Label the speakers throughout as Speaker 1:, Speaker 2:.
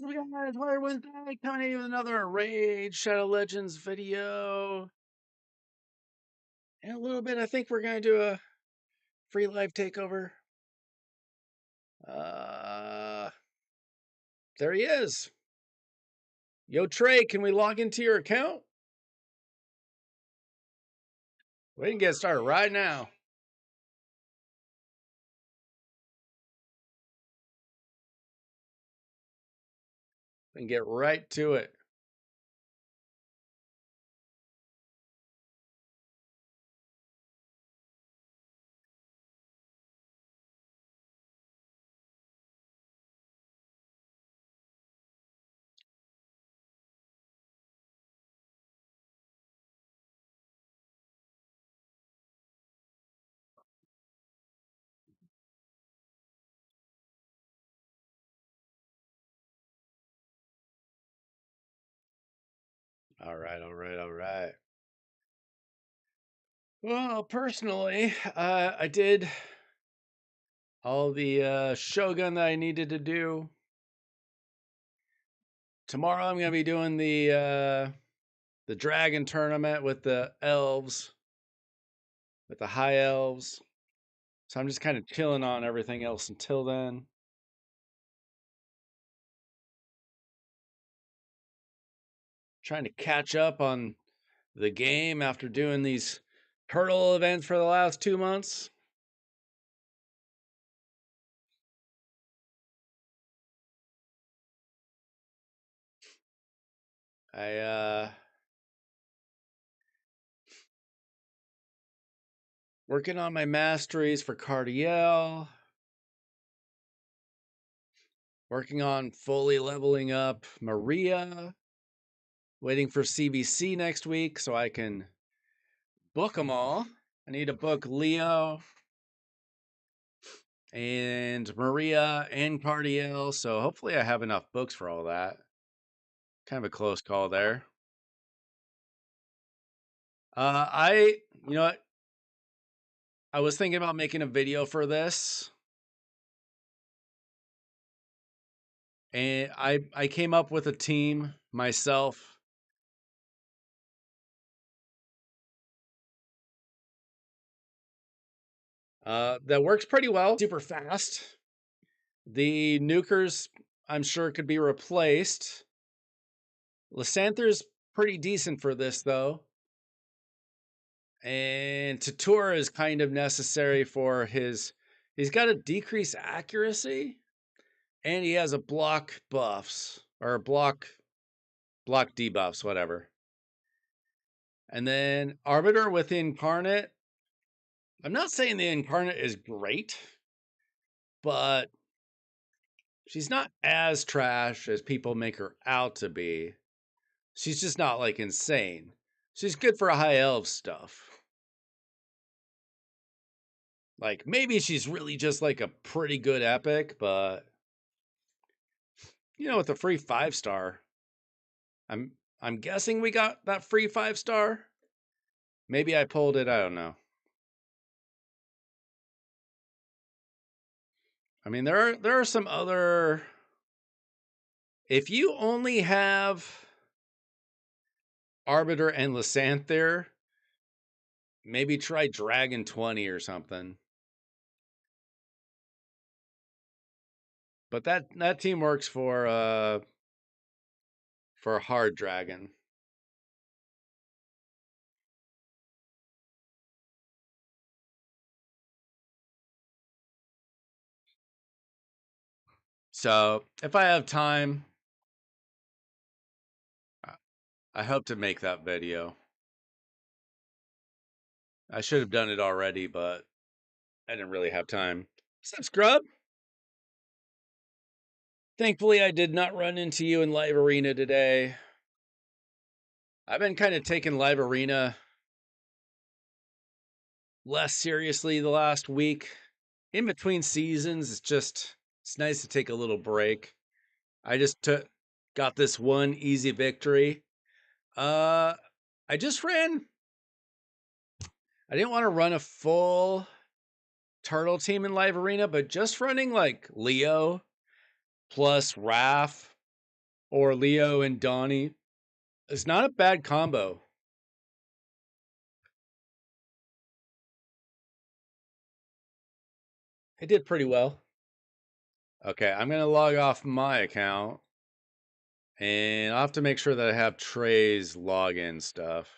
Speaker 1: What's up, guys? Wire Wednesday coming at you with another Raid Shadow Legends video. In a little bit, I think we're gonna do a free live takeover. There he is. Yo, Trey, can we log into your account? We can get started right now. We can get right to it. All right. Well, personally, I did all the Shogun that I needed to do. Tomorrow, I'm gonna be doing the dragon tournament with the elves, with the high elves. So I'm just kind of chilling on everything else until then. Trying to catch up on the game after doing these turtle events for the last 2 months. I working on my masteries for Cardiel. Working on fully leveling up Maria. Waiting for CBC next week so I can book them all. I need to book Leo and Maria and Cardiel, so hopefully I have enough books for all that. Kind of a close call there. You know what? I was thinking about making a video for this, and I came up with a team myself. That works pretty well. Super fast. The nukers, I'm sure, could be replaced. Lysanther's pretty decent for this, though. And Tatur is kind of necessary for his... He's got a decreased accuracy, and he has a block buffs, or block debuffs, whatever. And then Arbiter with Incarnate. I'm not saying the Incarnate is great, but she's not as trash as people make her out to be. She's just not like insane. She's good for high elf stuff. Like maybe she's really just like a pretty good epic, but you know, with the free 5-star, I'm guessing we got that free 5-star. Maybe I pulled it, I don't know. I mean, there are some other... If you only have Arbiter and Lysanther, maybe try Dragon 20 or something. But that team works for a hard dragon. So if I have time, I hope to make that video. I should have done it already, but I didn't really have time. What's up, Scrub? Thankfully, I did not run into you in Live Arena today. I've been kind of taking Live Arena less seriously the last week. In between seasons, it's nice to take a little break. I just got this one easy victory. I just ran... I didn't want to run a full turtle team in Live Arena, but just running like Leo plus Raph or Leo and Donnie. It's not a bad combo. It did pretty well. Okay, I'm gonna log off my account and I'll have to make sure that I have Trey's login stuff.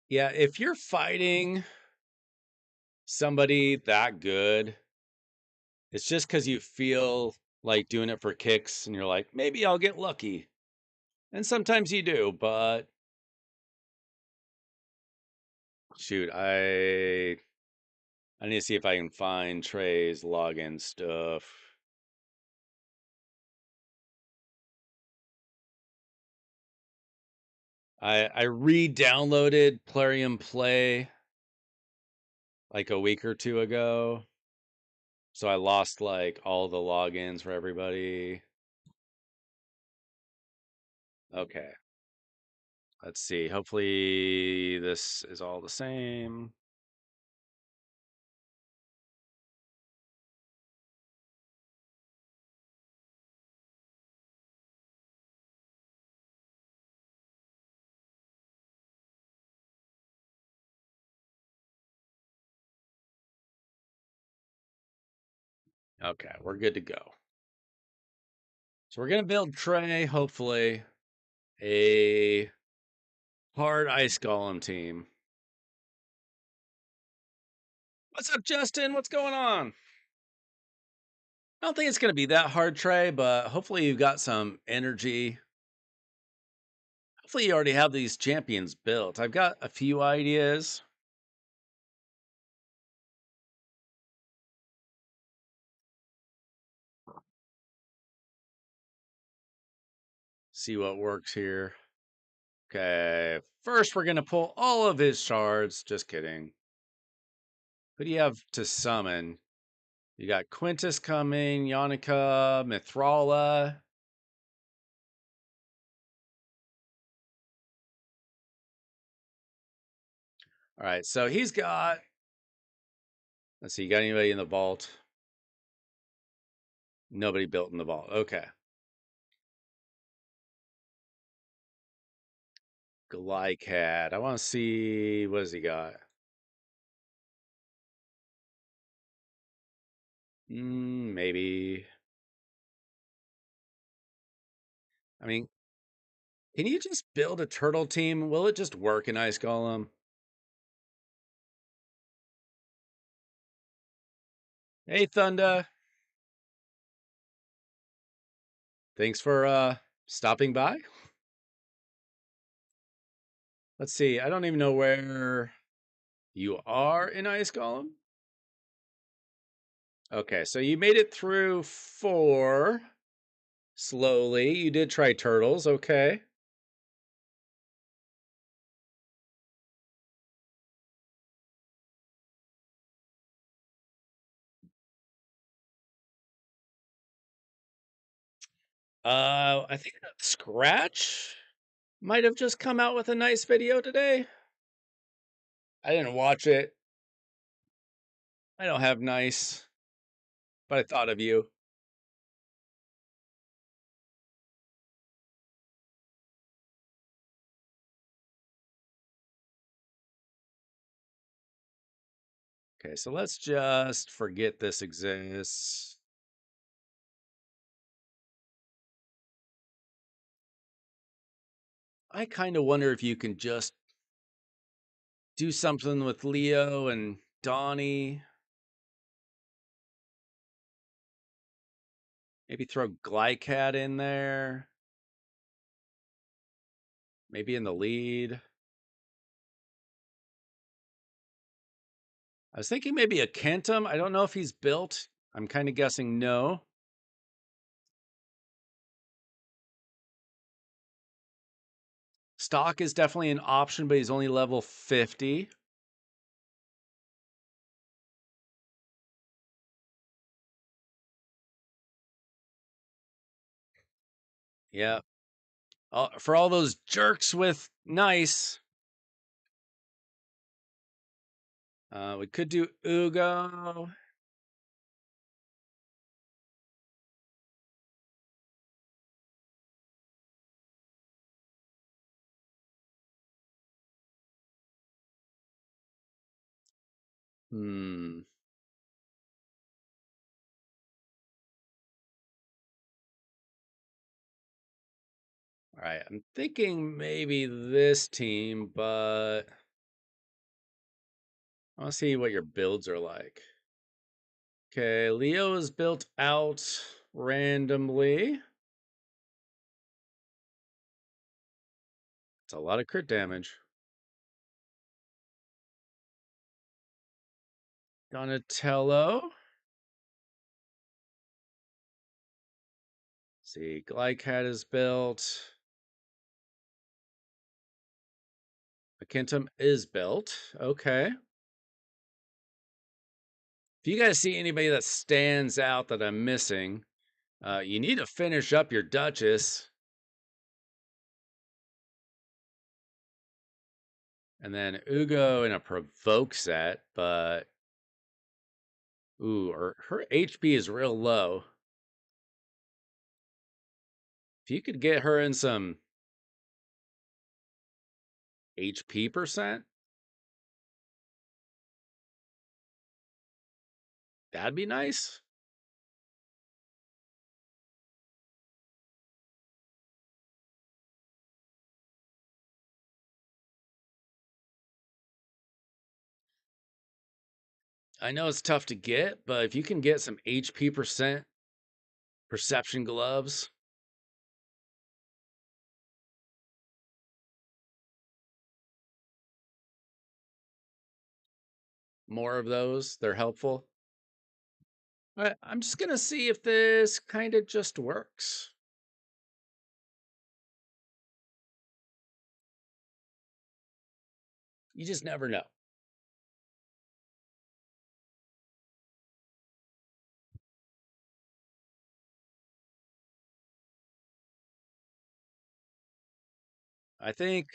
Speaker 1: Yeah, if you're fighting somebody that good, it's just because you feel like doing it for kicks and you're like, maybe I'll get lucky. And sometimes you do, but shoot, I need to see if I can find Trey's login stuff. I re-downloaded Plarium Play like a week or two ago. So I lost like all the logins for everybody. Okay. Let's see. Hopefully this is all the same. Okay, we're good to go. So we're gonna build Trey, hopefully, a hard ice golem team. What's up, Justin? What's going on? I don't think it's gonna be that hard, Trey, but hopefully you've got some energy. Hopefully you already have these champions built. I've got a few ideas. See what works here. Okay, first we're gonna pull all of his shards. Just kidding. Who do you have to summon? You got Quintus coming, Yannicka, Mithrala. All right, so he's got. Let's see, you got anybody in the vault? Nobody built in the vault. Okay. Glycat. I want to see, what has he got? Maybe. I mean, can you just build a turtle team? Will it just work in Ice Golem? Hey, Thunder. Thanks for stopping by. Let's see. I don't even know where you are in Ice Golem. Okay, so you made it through 4 slowly. You did try turtles. Okay. I think Scratch might have just come out with a nice video today. I didn't watch it. I don't have nice, but I thought of you. Okay, so let's just forget this exists. I kind of wonder if you can just do something with Leo and Donnie. Maybe throw Glycat in there. Maybe in the lead. I was thinking maybe a Kentum. I don't know if he's built. I'm kind of guessing no. Stock is definitely an option, but he's only level 50. Yeah. For all those jerks with nice. We could do Ugo. Hmm. All right. I'm thinking maybe this team, but I want to see what your builds are like. Okay, Leo is built out randomly. It's a lot of crit damage. Donatello. See, Glycat is built. Akintum is built. Okay. If you guys see anybody that stands out that I'm missing, you need to finish up your Duchess. And then Ugo in a provoke set, but ooh, her HP is real low. If you could get her in some HP percent, that'd be nice. I know it's tough to get, but if you can get some HP percent perception gloves, more of those, they're helpful. I'm just gonna see if this kind of just works. You just never know. I think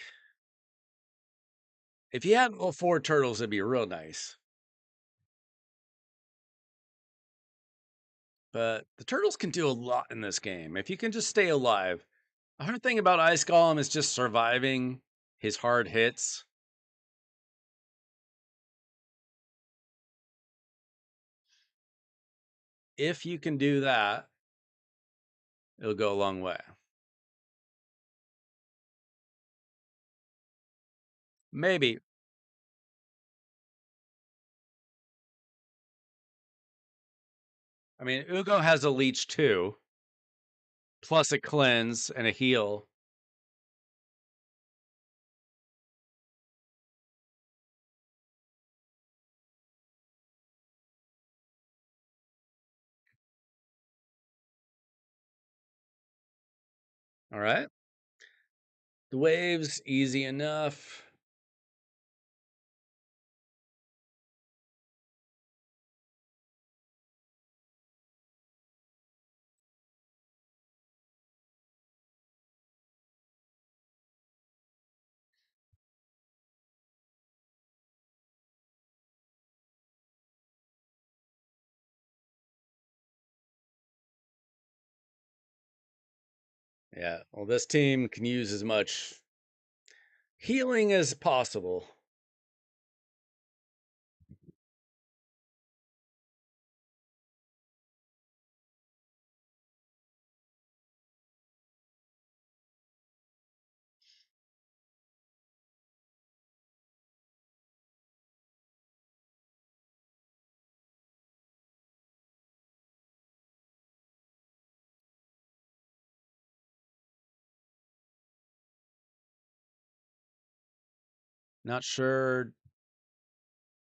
Speaker 1: if you had all four turtles, it'd be real nice. But the turtles can do a lot in this game if you can just stay alive. The hard thing about Ice Golem is just surviving his hard hits. If you can do that, it'll go a long way. Maybe. I mean, Ugo has a leech too, plus a cleanse and a heal. All right. The waves, easy enough. Yeah. Well, this team can use as much healing as possible. Not sure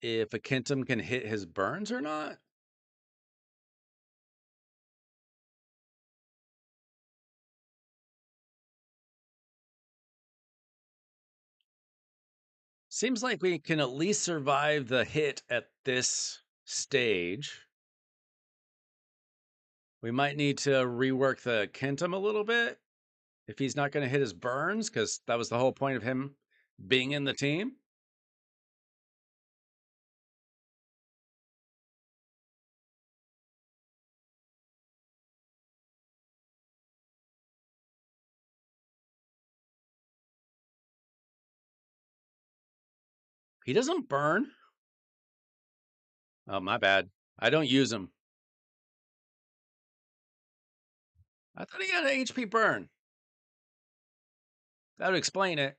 Speaker 1: if Akintum can hit his burns or not. Seems like we can at least survive the hit at this stage. We might need to rework the Kentum a little bit if he's not going to hit his burns, because that was the whole point of him being in the team. He doesn't burn. Oh, my bad. I don't use him. I thought he had an HP burn. That would explain it.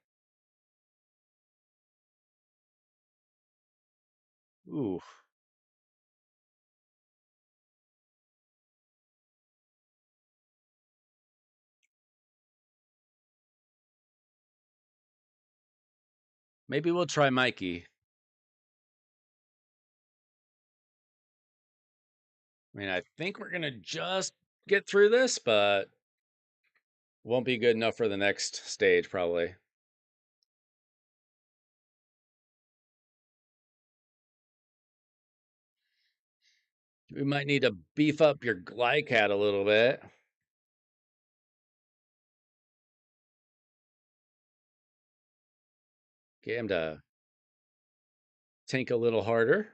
Speaker 1: Ooh. Maybe we'll try Mikey. I mean, I think we're going to just get through this, but won't be good enough for the next stage, probably. We might need to beef up your Glycat a little bit. Get him to tank a little harder.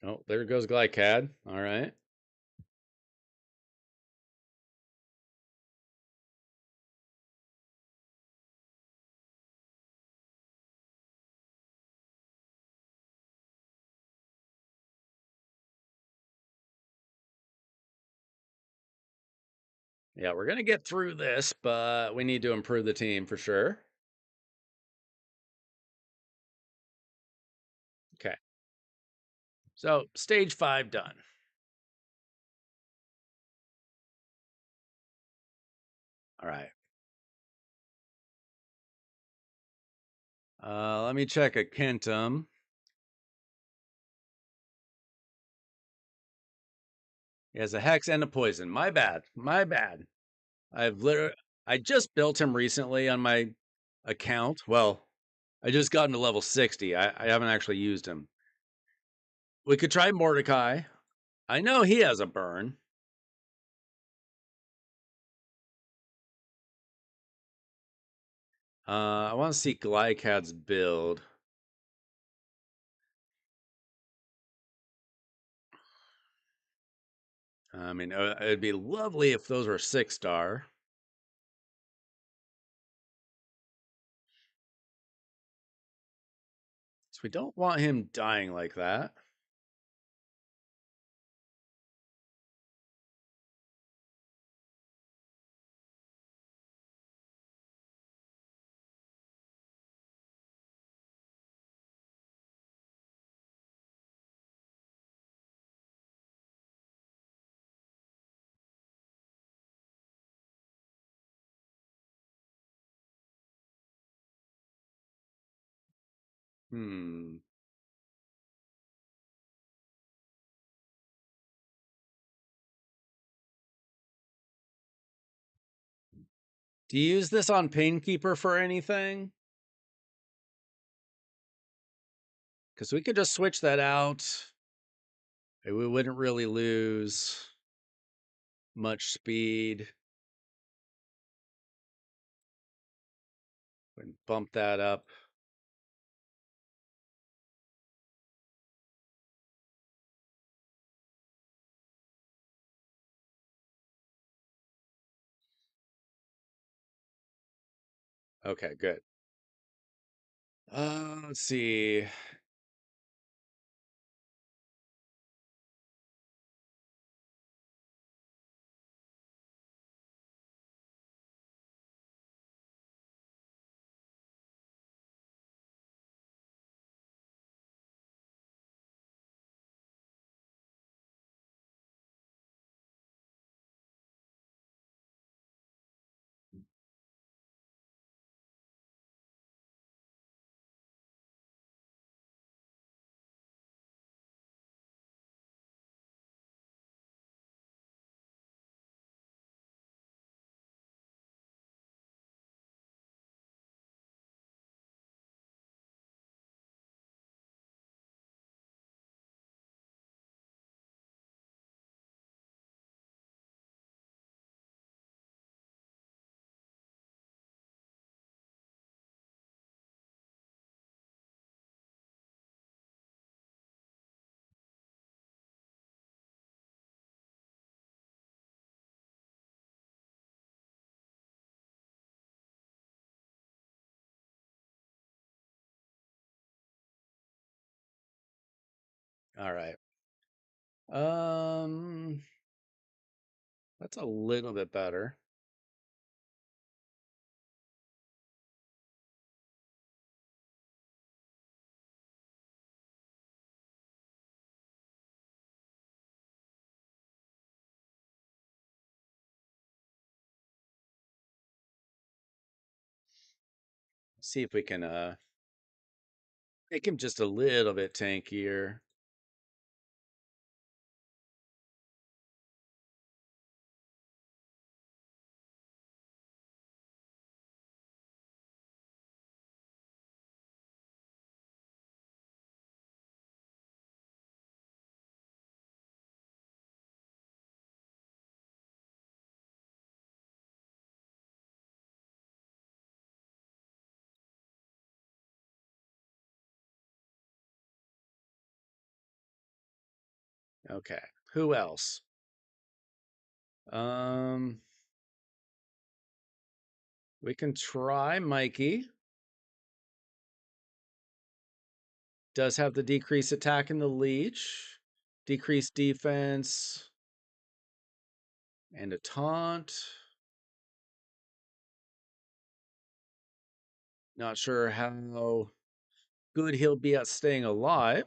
Speaker 1: Oh, there goes Glycad. All right. Yeah, we're going to get through this, but we need to improve the team for sure. Okay. So, stage 5 done. All right. Let me check a Kentum. He has a Hex and a Poison. My bad. My bad. I just built him recently on my account. Well, I just got him to level 60. I haven't actually used him. We could try Mordecai. I know he has a burn. I want to see Glycad's build. I mean, it'd be lovely if those were 6-star. So we don't want him dying like that. Hmm. Do you use this on Painkeeper for anything? Because we could just switch that out. We wouldn't really lose much speed. And bump that up. Okay, good. Let's see. All right. Um, that's a little bit better. See if we can make him just a little bit tankier. Okay. Who else? Um, we can try Mikey. Does have the decrease attack in the leech, decreased defense, and a taunt. Not sure how good he'll be at staying alive.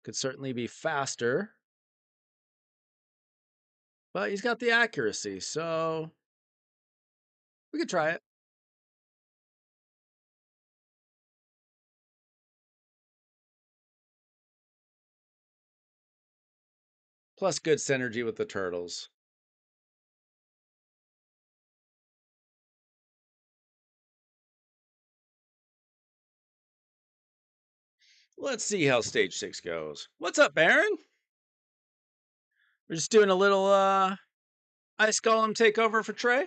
Speaker 1: Could certainly be faster, but he's got the accuracy, so we could try it. Plus, good synergy with the turtles. Let's see how stage 6 goes. What's up, Baron? We're just doing a little ice golem takeover for Trey.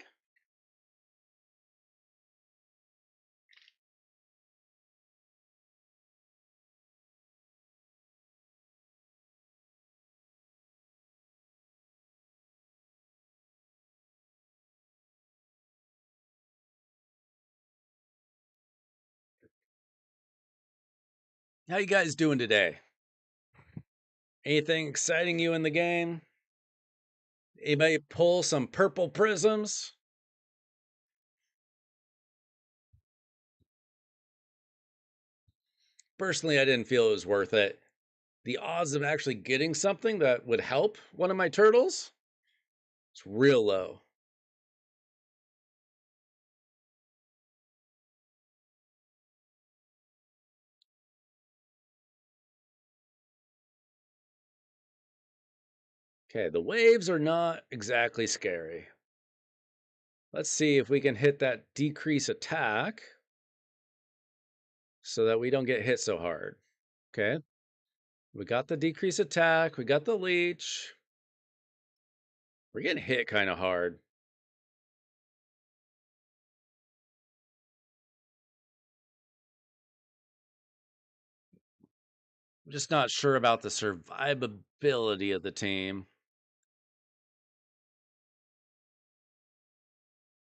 Speaker 1: How you guys doing today? Anything exciting you in the game? Anybody pull some purple prisms? Personally, I didn't feel it was worth it. The odds of actually getting something that would help one of my turtles, it's real low. Okay, the waves are not exactly scary. Let's see if we can hit that decrease attack so that we don't get hit so hard. Okay, we got the decrease attack, we got the leech. We're getting hit kind of hard. I'm just not sure about the survivability of the team.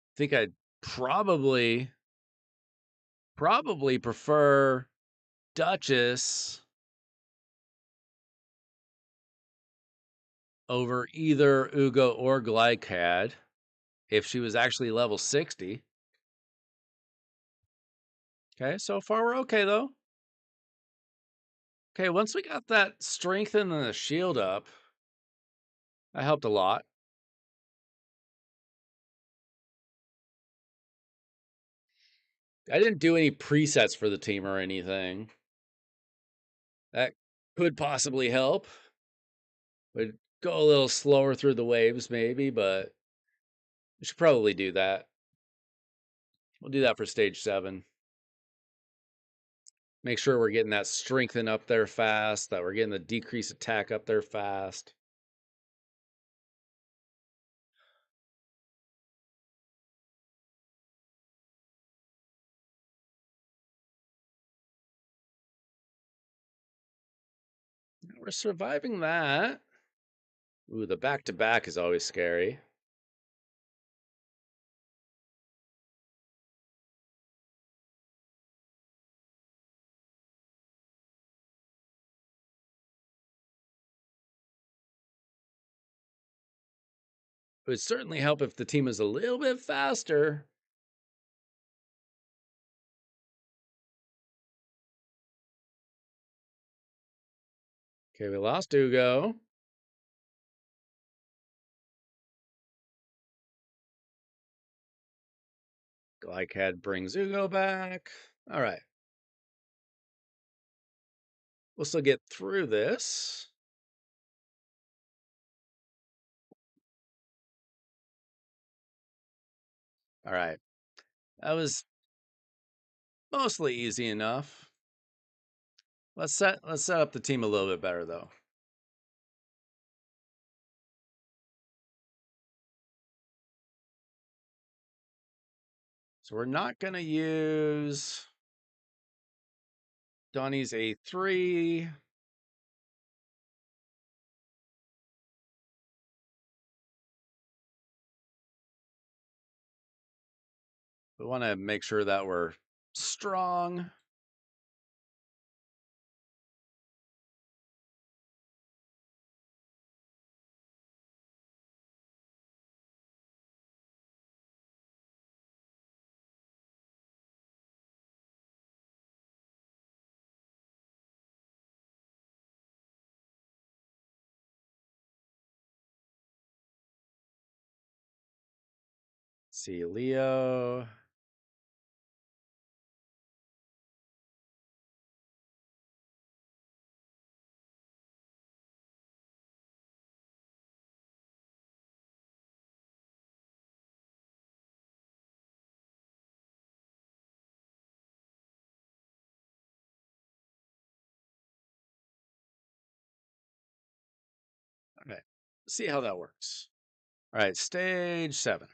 Speaker 1: I think I'd probably prefer Duchess over either Ugo or Glycad if she was actually level 60. Okay, so far we're okay though. Okay, once we got that strength and the shield up, that helped a lot. I didn't do any presets for the team or anything. That could possibly help. Would go a little slower through the waves maybe, but we should probably do that. We'll do that for stage 7. Make sure we're getting that strengthen up there fast, that we're getting the decrease attack up there fast. We're surviving that. Ooh, the back-to-back is always scary. It would certainly help if the team is a little bit faster. Okay, we lost Ugo. Glycad brings Ugo back. All right. We'll still get through this. All right. That was mostly easy enough. Let's set up the team a little bit better though. So we're not going to use Donnie's A3. We want to make sure that we're strong. See Leo. Okay. See how that works. All right, stage 7.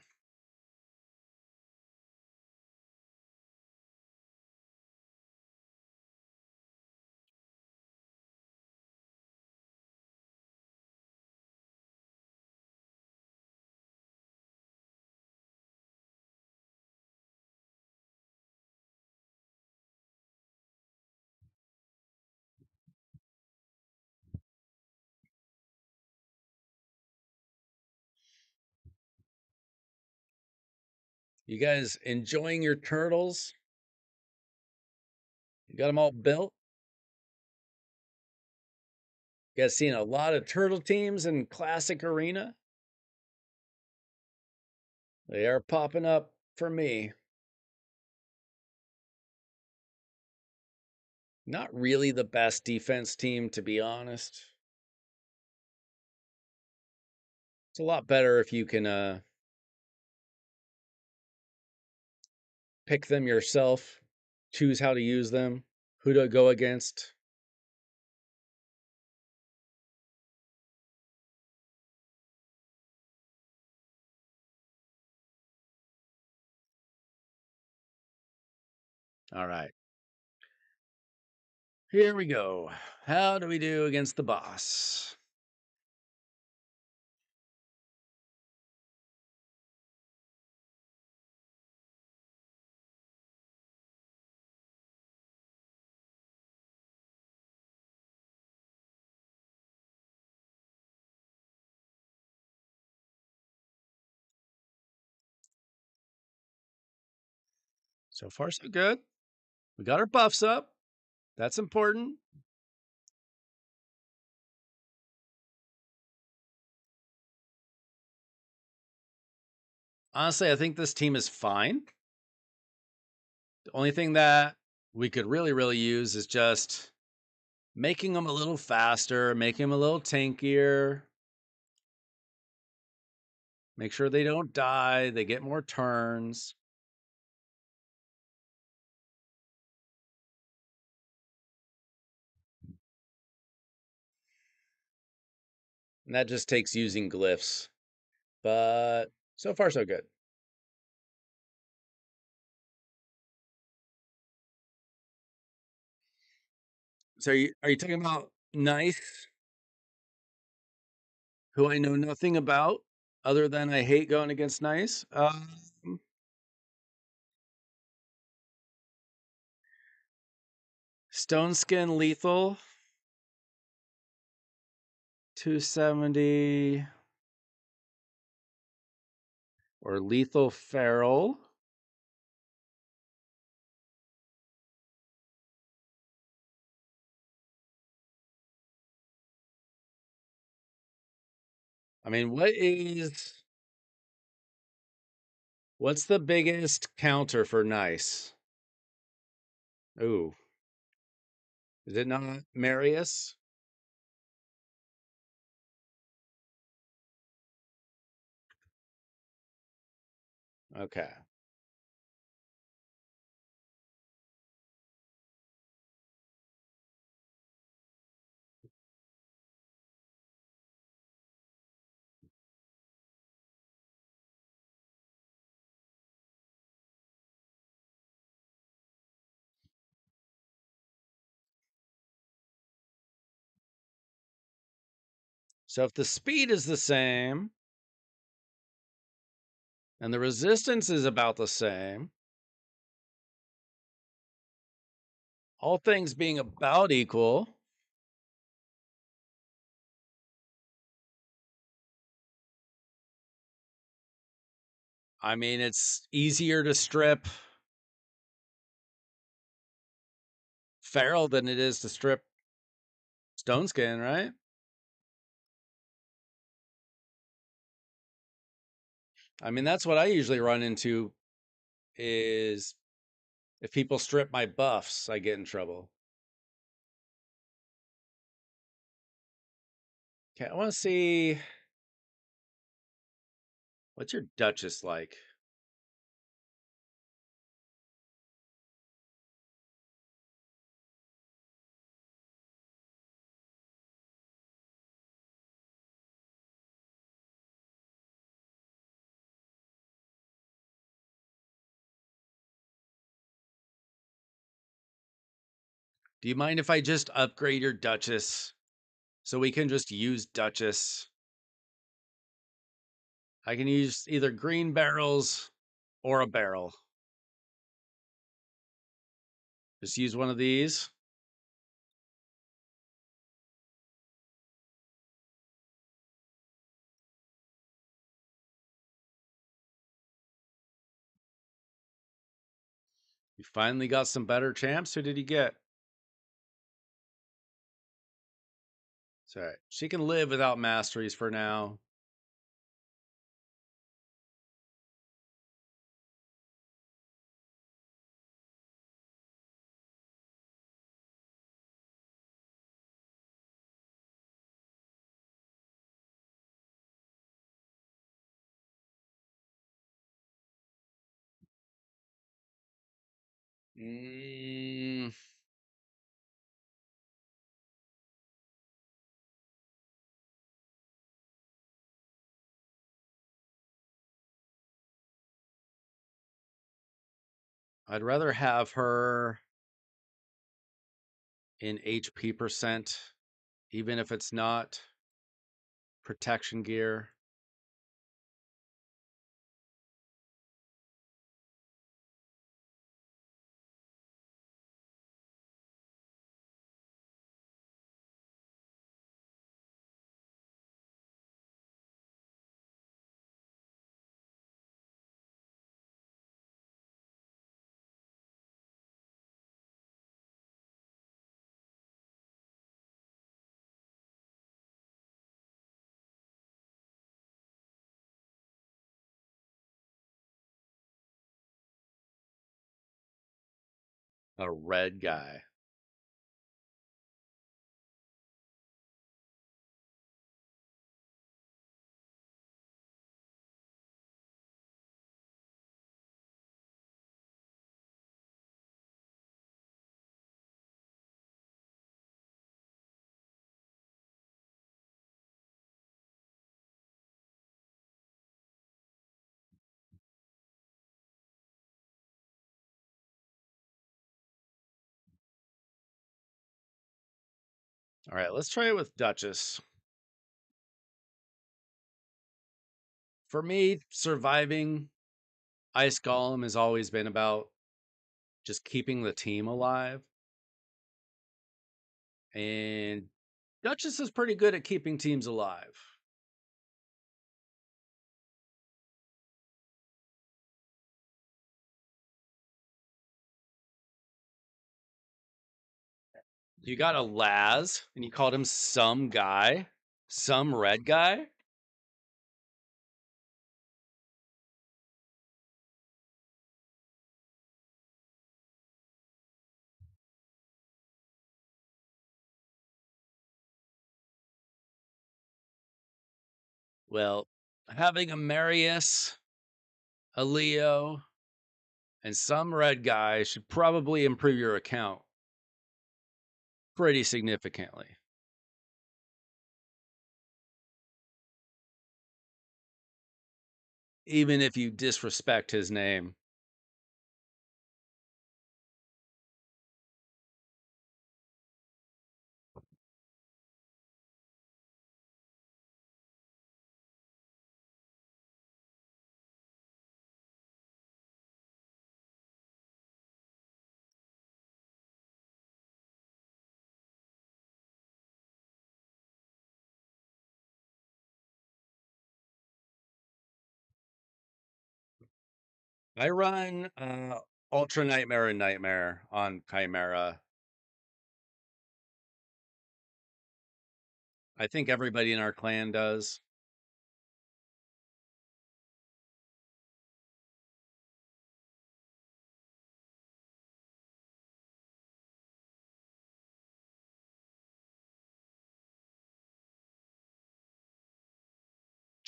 Speaker 1: You guys enjoying your turtles? You got them all built? You guys seen a lot of turtle teams in Classic Arena? They are popping up for me. Not really the best defense team, to be honest. It's a lot better if you can pick them yourself, choose how to use them, who to go against. All right. Here we go. How do we do against the boss? So far, so good. We got our buffs up. That's important. Honestly, I think this team is fine. The only thing that we could really use is just making them a little faster, making them a little tankier. Make sure they don't die. They get more turns. And that just takes using glyphs. But so far, so good. So are you talking about Nice, who I know nothing about other than I hate going against Nice? Stone Skin Lethal, 270. or lethal feral. I mean, what's the biggest counter for nice? Ooh, is it not Marius? Okay. So if the speed is the same and the resistance is about the same, all things being about equal, I mean, it's easier to strip feral than it is to strip stone skin, right? I mean, that's what I usually run into is if people strip my buffs, I get in trouble. Okay, I want to see what's your Duchess like? Do you mind if I just upgrade your Duchess so we can just use Duchess? I can use either green barrels or a barrel. Just use one of these. You finally got some better champs. Who did he get? It's all right. She can live without masteries for now. Mm, I'd rather have her in HP percent, even if it's not protection gear. A red guy. All right, let's try it with Duchess. For me, surviving Ice Golem has always been about just keeping the team alive. And Duchess is pretty good at keeping teams alive. You got a Laz, and you called him some guy, some red guy. Well, having a Marius, a Leo, and some red guy should probably improve your account pretty significantly. Even if you disrespect his name. I run Ultra Nightmare and Nightmare on Chimera. I think everybody in our clan does.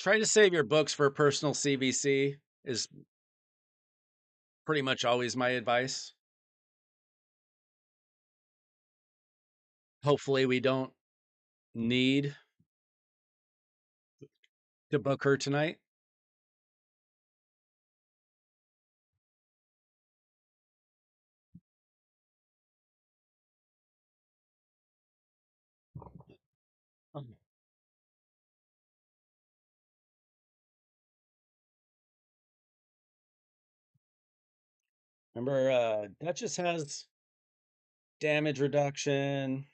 Speaker 1: Try to save your books for personal CVC is pretty much always my advice. Hopefully we don't need to book her tonight. Remember, Duchess has damage reduction.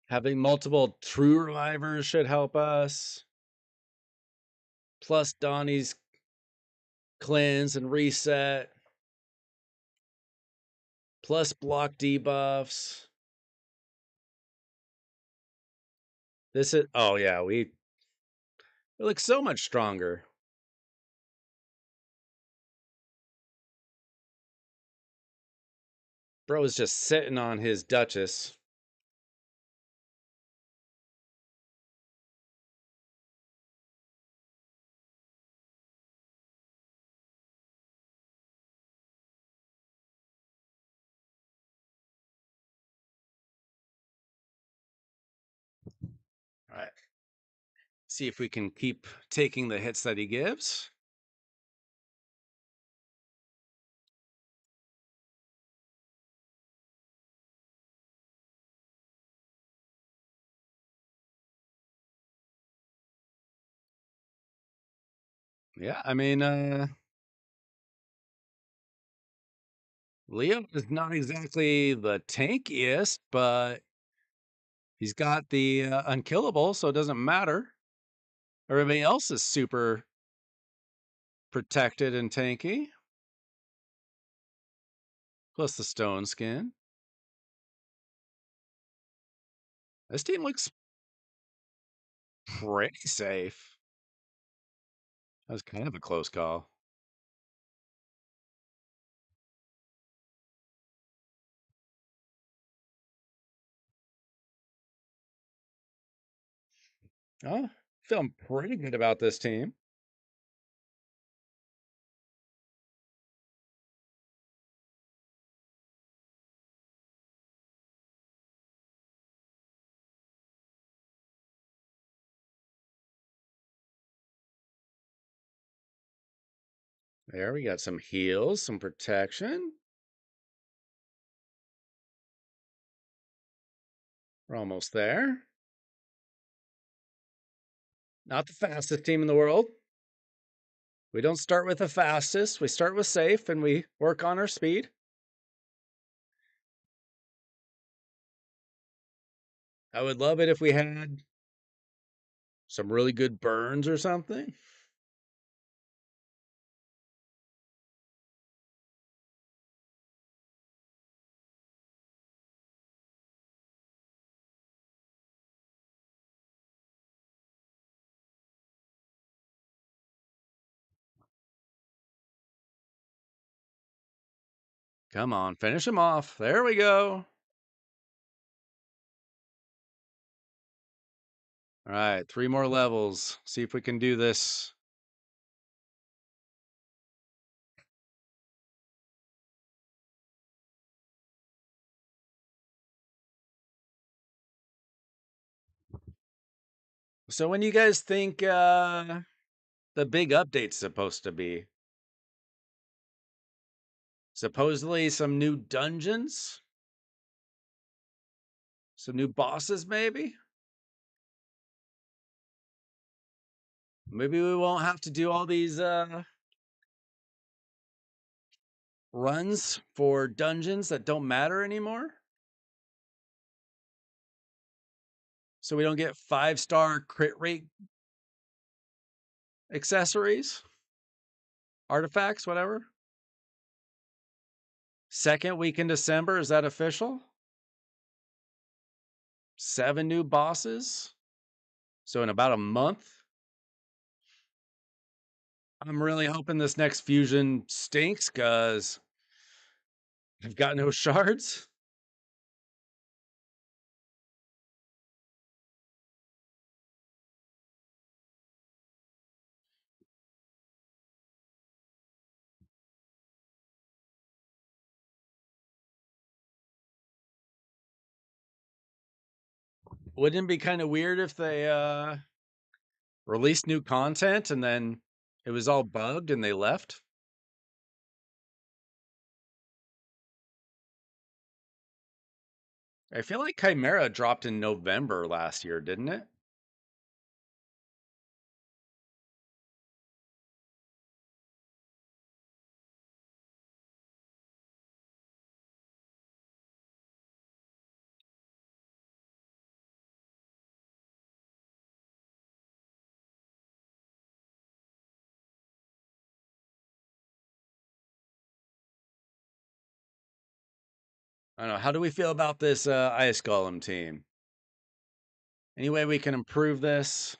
Speaker 1: Having multiple true revivers should help us. Plus Donnie's cleanse and reset. Plus block debuffs. This is, oh yeah, we look so much stronger. Bro is just sitting on his Duchess. All right. See if we can keep taking the hits that he gives. Yeah, I mean, Leo is not exactly the tankiest, but he's got the unkillable, so it doesn't matter. Everybody else is super protected and tanky. Plus the stone skin. This team looks pretty safe. That was kind of a close call. Oh, feeling pretty good about this team. There, we got some heals, some protection. We're almost there. Not the fastest team in the world. We don't start with the fastest. We start with safe and we work on our speed. I would love it if we had Some really good burns or something? Come on, finish him off. There we go. All right, 3 more levels. See if we can do this. So when do you guys think the big update's supposed to be? Supposedly some new dungeons? Some new bosses, maybe? Maybe we won't have to do all these runs for dungeons that don't matter anymore. So we don't get 5-star crit rate accessories, artifacts, whatever. Second week in December, is that official? 7 new bosses. So in about a month. I'm really hoping this next fusion stinks because I've got no shards. Wouldn't it be kind of weird if they released new content and then it was all bugged and they left? I feel like Chimera dropped in November last year, didn't it? I don't know. How do we feel about this Ice Golem team? Any way we can improve this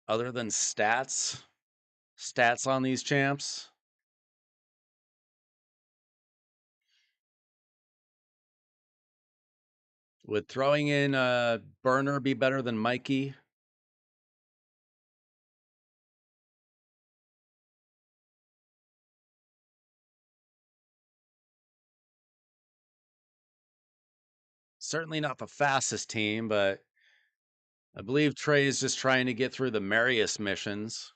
Speaker 1: other than stats? Stats on these champs? Would throwing in a burner be better than Mikey? Certainly not the fastest team, but I believe Trey is just trying to get through the Marius missions.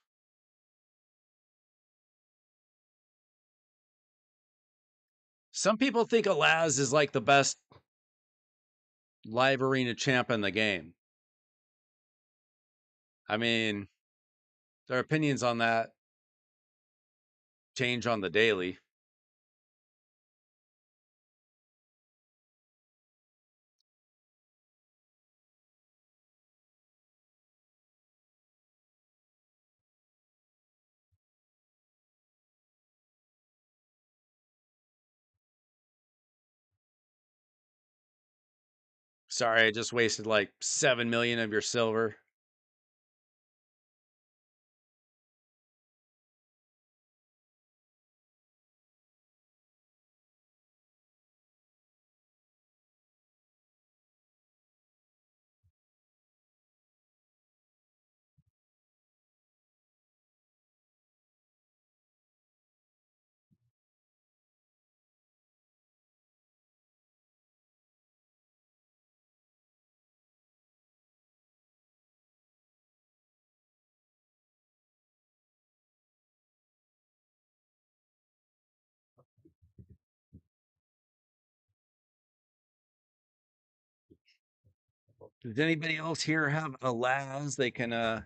Speaker 1: Some people think Alaz is like the best live arena champ in the game. I mean, their opinions on that change on the daily. Sorry, I just wasted like 7 million of your silver. Does anybody else here have a Laz? They can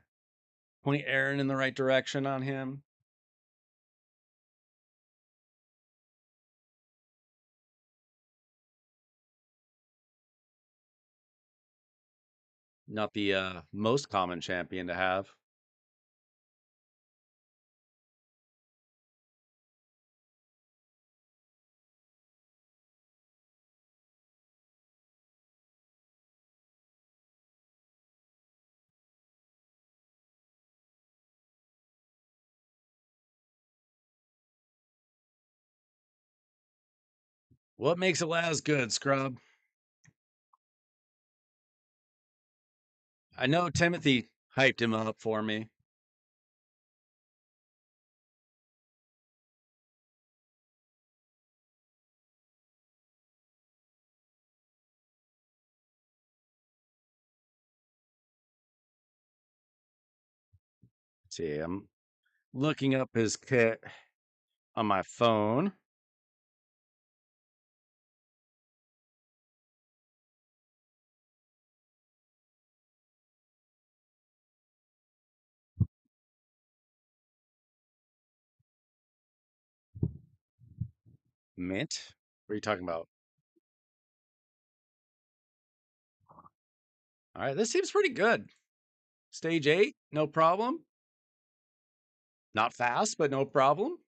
Speaker 1: point Aaron in the right direction on him. Not the most common champion to have. What makes it last good, Scrub? I know Timothy hyped him up for me. See, I'm looking up his kit on my phone. Mint? What are you talking about? All right, this seems pretty good. Stage 8, no problem. Not fast, but no problem.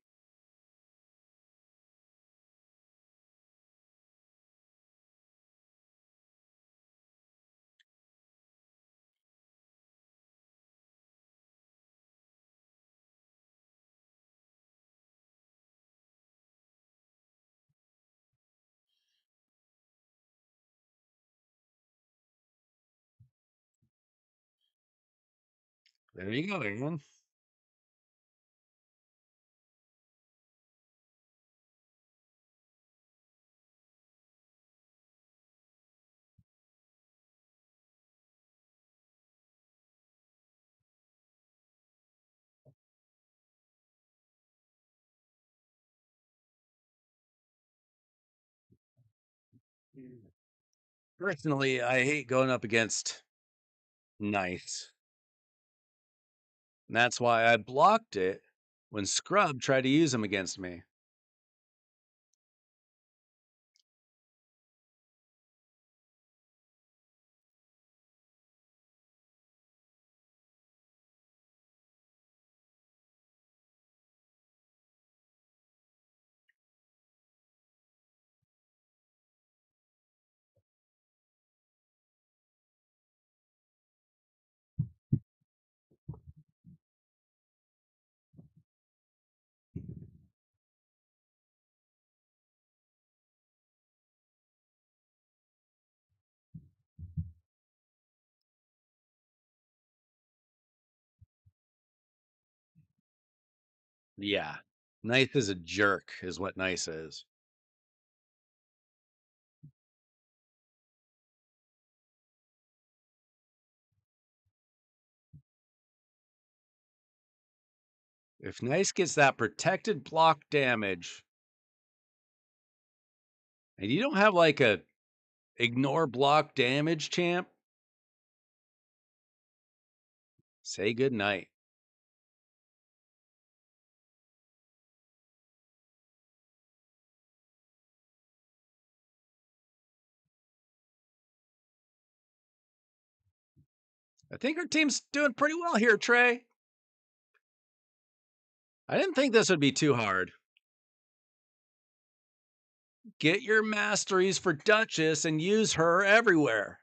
Speaker 1: There you go, man. Personally, I hate going up against knights. And that's why I blocked it when Scrub tried to use them against me. Yeah. Nice is a jerk, is what nice is. If nice gets that protected block damage, and you don't have like a ignore block damage champ, say good night. I think our team's doing pretty well here, Trey. I didn't think this would be too hard. Get your masteries for Duchess and use her everywhere.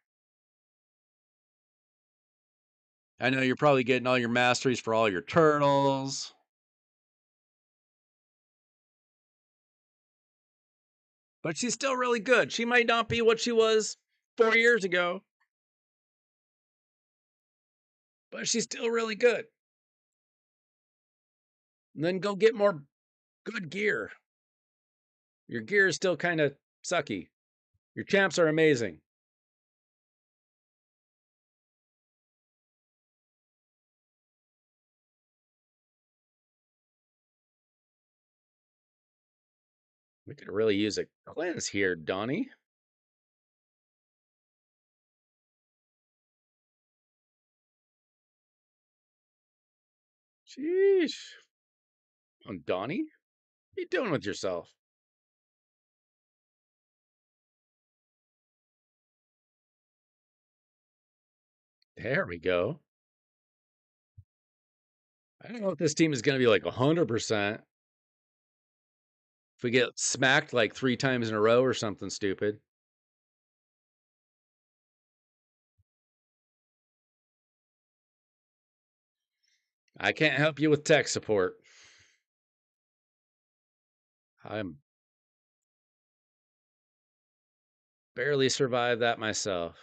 Speaker 1: I know you're probably getting all your masteries for all your turtles. But she's still really good. She might not be what she was 4 years ago, but she's still really good. And then go get more good gear. Your gear is still kind of sucky. Your champs are amazing. We could really use a cleanse here, Donnie. Sheesh. Oh, Donnie? What are you doing with yourself? There we go. I don't know if this team is going to be like 100%. If we get smacked like 3 times in a row or something stupid. I can't help you with tech support. I'm barely survived that myself.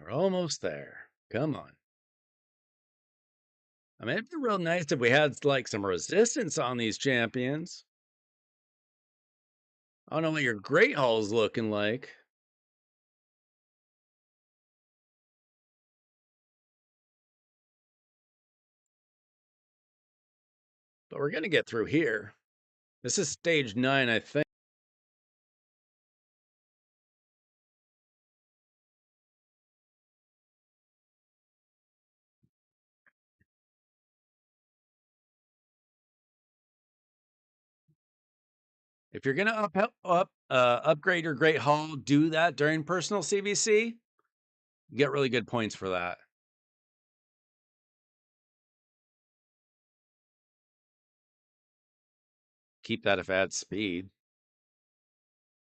Speaker 1: We're almost there. Come on. I mean, it'd be real nice if we had like some resistance on these champions. I don't know what your Great Hall's looking like. But we're going to get through here. This is stage 9, I think. If you're going to upgrade your Great Hall, do that during personal CVC. You get really good points for that. Keep that if it adds speed.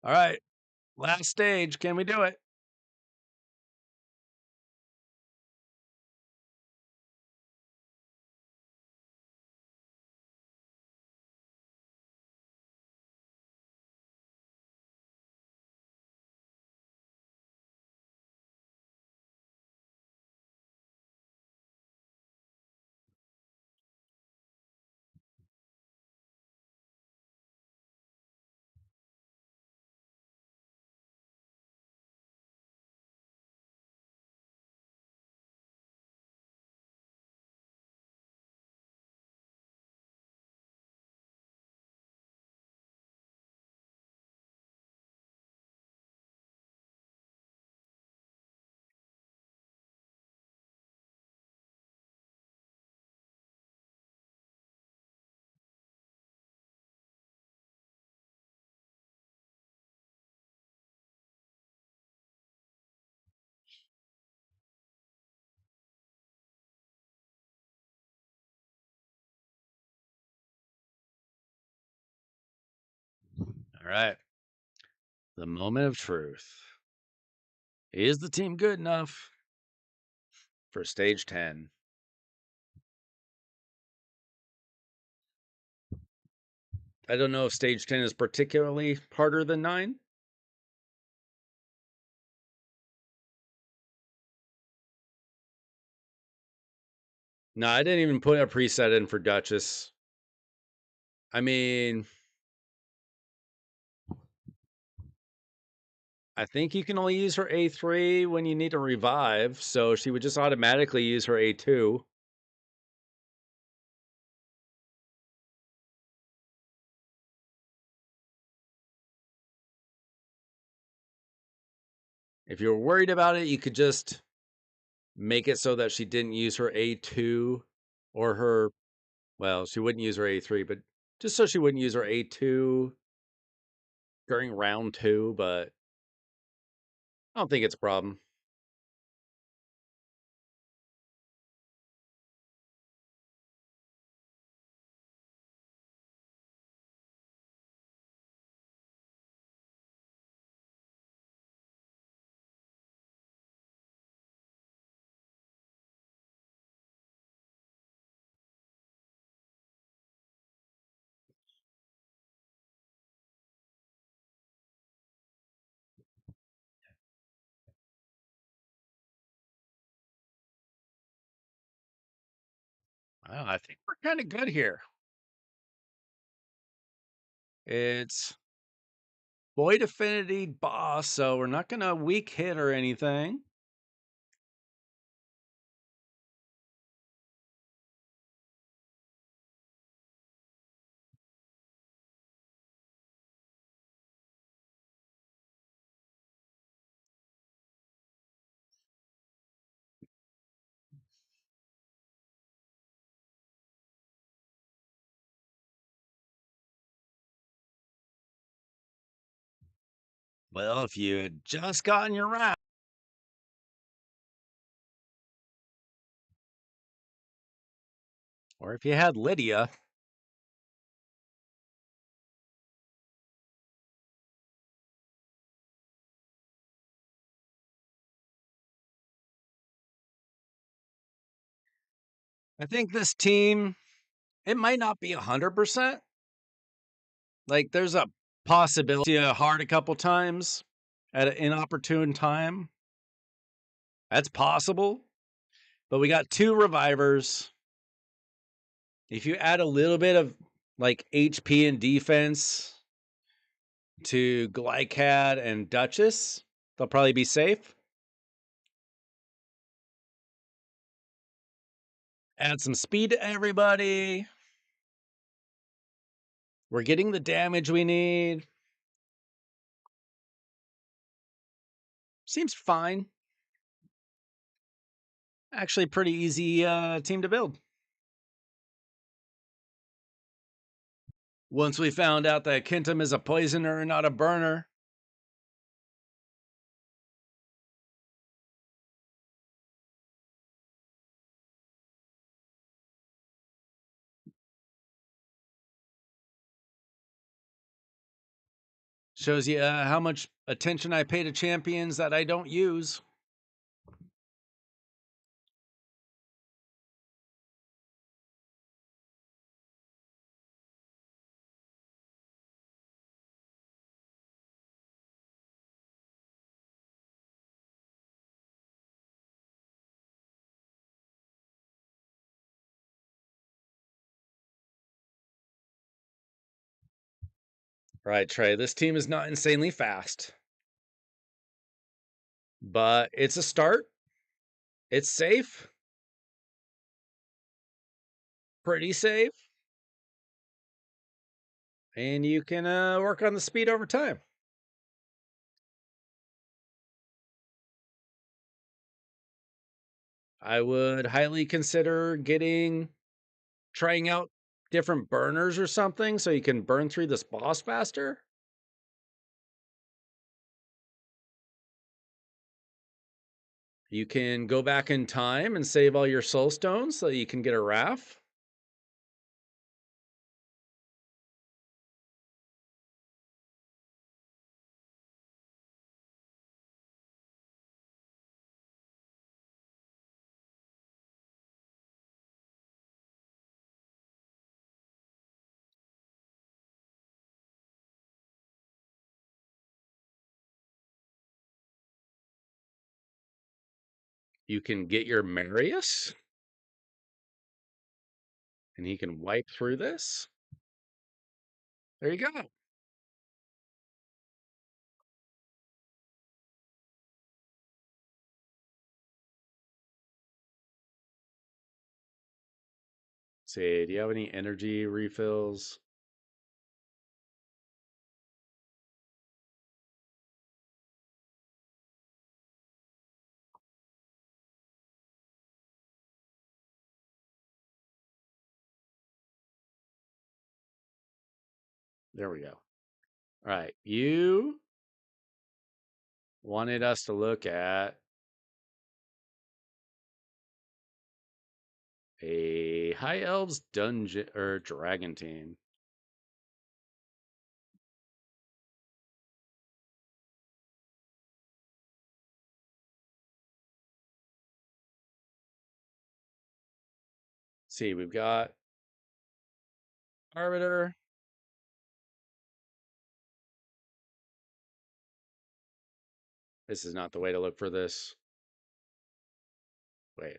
Speaker 1: All right. Last stage. Can we do it? All right. The moment of truth. Is the team good enough for stage 10? I don't know if stage 10 is particularly harder than 9. No, I didn't even put a preset in for Duchess. I mean, I think you can only use her A3 when you need to revive, so she would just automatically use her A2. If you're worried about it, you could just make it so that she didn't use her A2 or her, well, she wouldn't use her A3, but just so she wouldn't use her A2 during round 2, but I don't think it's a problem. Well, I think we're kind of good here. It's Void Affinity boss, so we're not going to weak hit or anything. Well, if you had just gotten your wrap, or if you had Lydia, I think this team, it might not be 100%. Like, there's a possibility hard a couple times at an inopportune time. That's possible. But we got 2 revivers. If you add a little bit of like HP and defense to Glycad and Duchess, they'll probably be safe. Add some speed to everybody. We're getting the damage we need. Seems fine. Actually, pretty easy team to build. Once we found out that Kintum is a poisoner and not a burner. Shows you how much attention I pay to champions that I don't use. Right, Trey, this team is not insanely fast, but it's a start. It's safe. Pretty safe. And you can work on the speed over time. I would highly consider trying out different burners or something so you can burn through this boss faster. You can go back in time and save all your soul stones so you can get a raft. You can get your Marius, and he can wipe through this. There you go. See, do you have any energy refills? There we go. All right, you wanted us to look at a High Elves dungeon or dragon team. See, we've got Arbiter. This is not the way to look for this. Wait.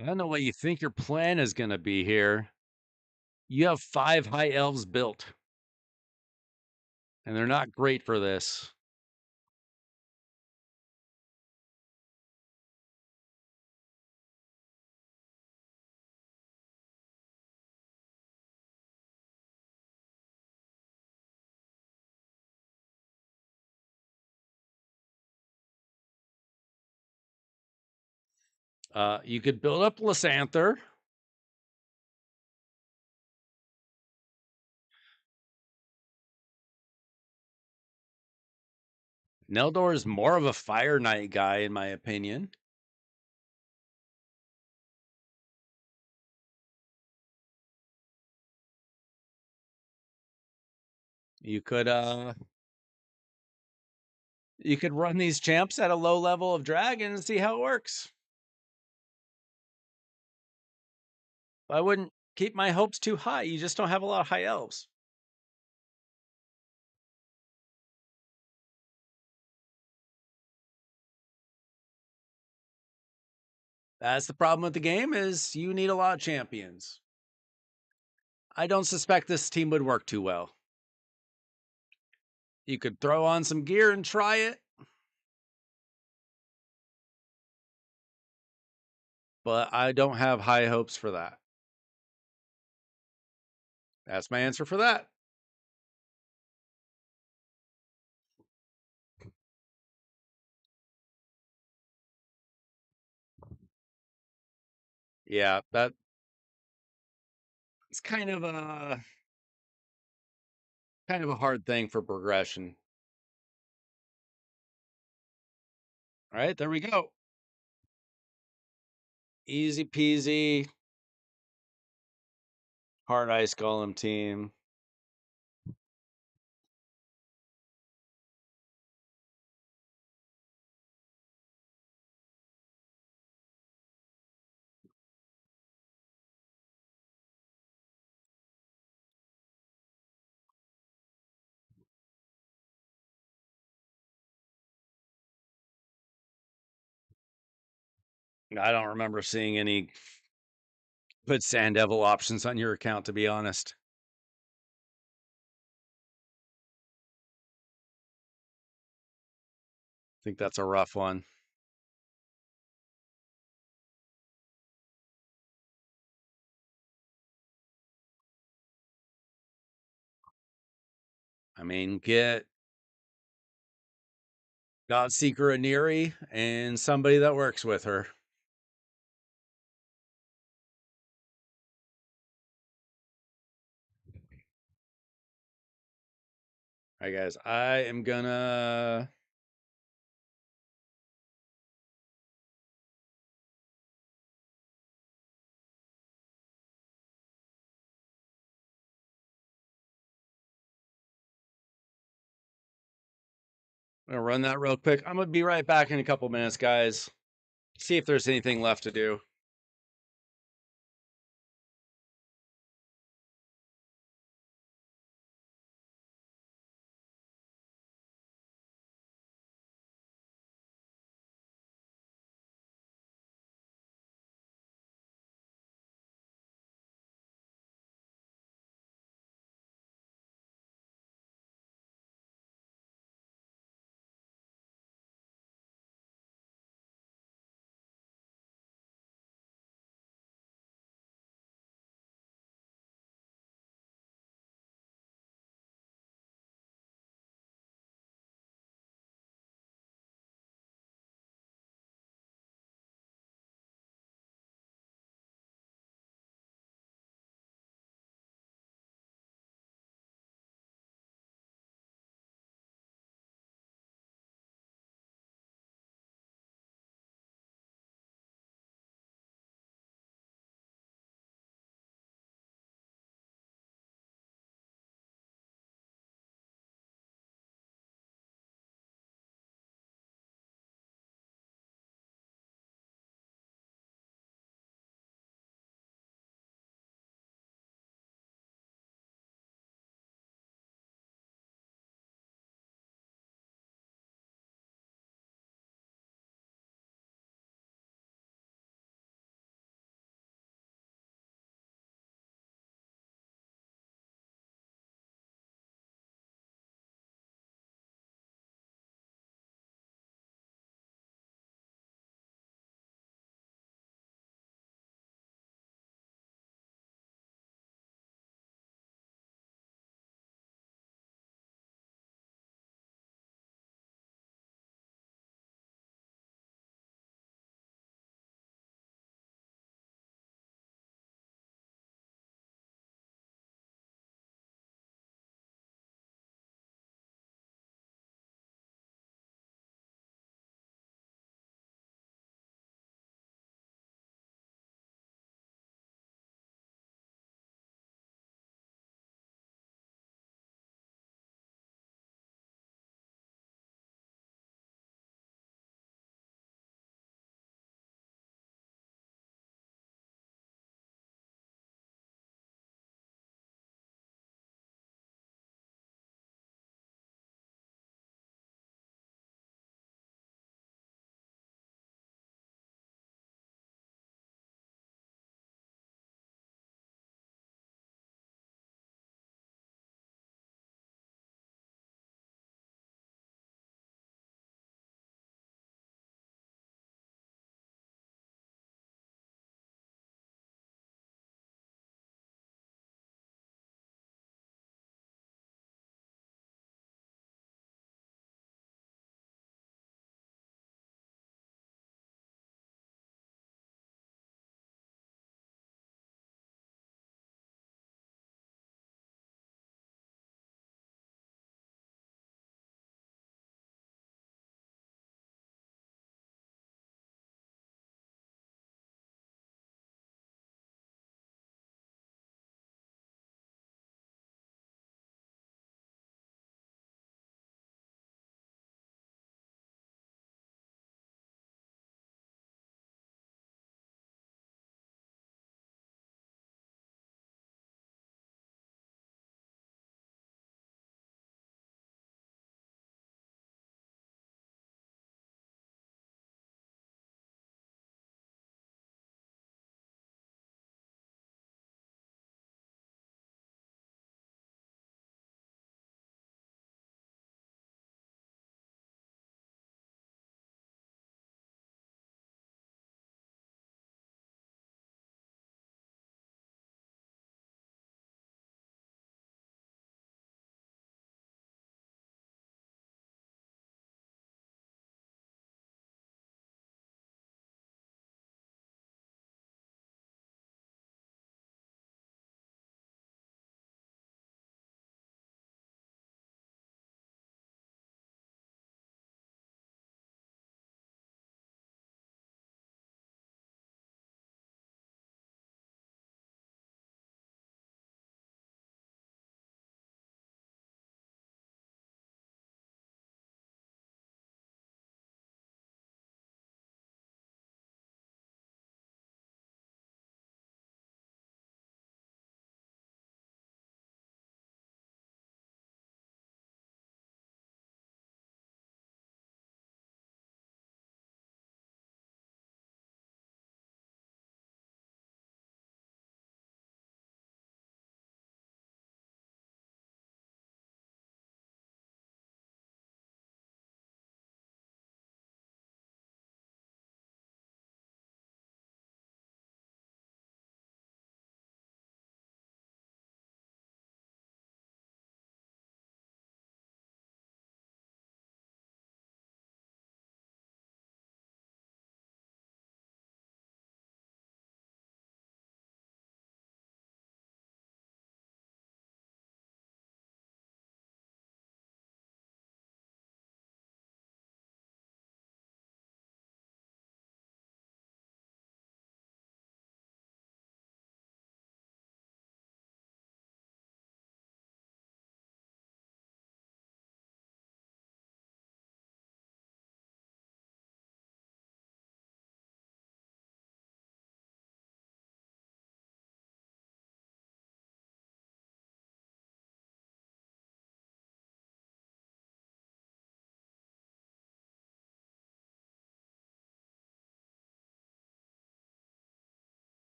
Speaker 1: I don't know what you think your plan is going to be here. You have 5 High Elves built, and they're not great for this. You could build up Lysanther. Neldor is more of a Fire Knight guy, in my opinion. You could run these champs at a low level of dragon and see how it works. I wouldn't keep my hopes too high. You just don't have a lot of high elves. That's the problem with the game, is you need a lot of champions. I don't suspect this team would work too well. You could throw on some gear and try it, but I don't have high hopes for that. That's my answer for that. Yeah, that's kind of a hard thing for progression. All right, there we go. Easy peasy. Hard ice golem team. I don't remember seeing any good Sand Devil options on your account, to be honest. I think that's a rough one. I mean, get Godseeker Aniri and somebody that works with her. All right, guys, I am gonna run that real quick. I'm gonna be right back in a couple minutes, guys. See if there's anything left to do.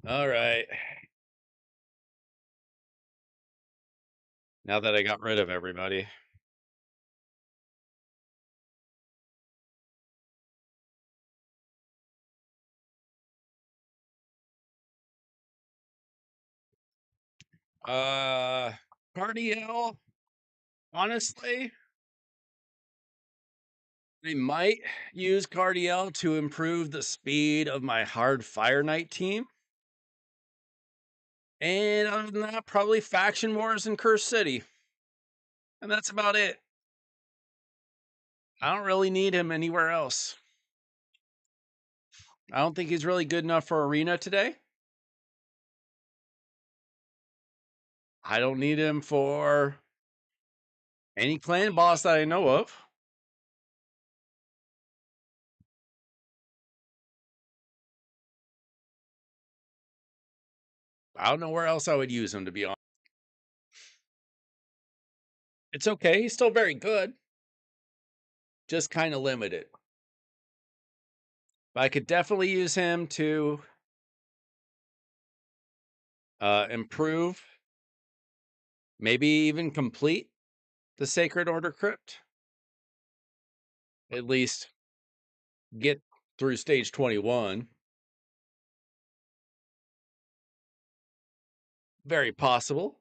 Speaker 1: All right. Now that I got rid of everybody. Uh, Cardiel, honestly, I might use Cardiel to improve the speed of my hard Fire Knight team. And other than that, probably Faction Wars in Curse City. And that's about it. I don't really need him anywhere else. I don't think he's really good enough for Arena today. I don't need him for any clan boss that I know of. I don't know where else I would use him, to be honest. It's okay. He's still very good. Just kind of limited. But I could definitely use him to improve, maybe even complete the Sacred Order Crypt. At least get through stage 21. Very possible.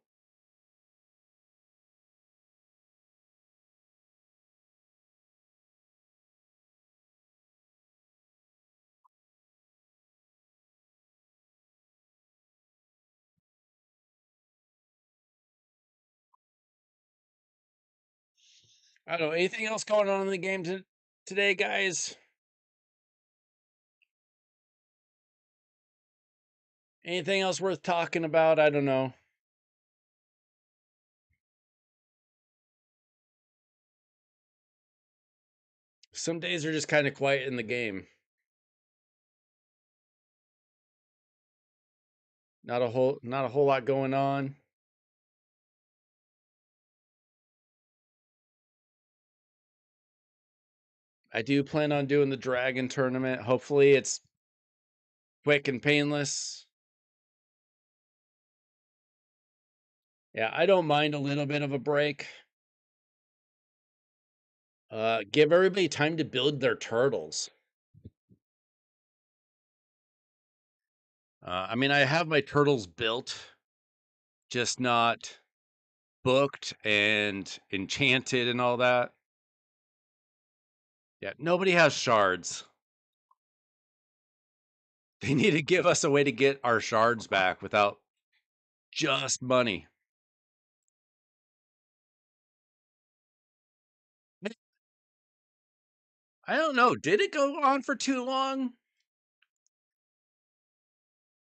Speaker 1: I don't know. Anything else going on in the game today, guys? Anything else worth talking about? I don't know. Some days are just kind of quiet in the game. Not a whole lot going on. I do plan on doing the dragon tournament. Hopefully it's quick and painless. Yeah, I don't mind a little bit of a break. Give everybody time to build their turtles. I mean, I have my turtles built, just not booked and enchanted and all that. Yeah, nobody has shards. They need to give us a way to get our shards back without just money. I don't know. Did it go on for too long?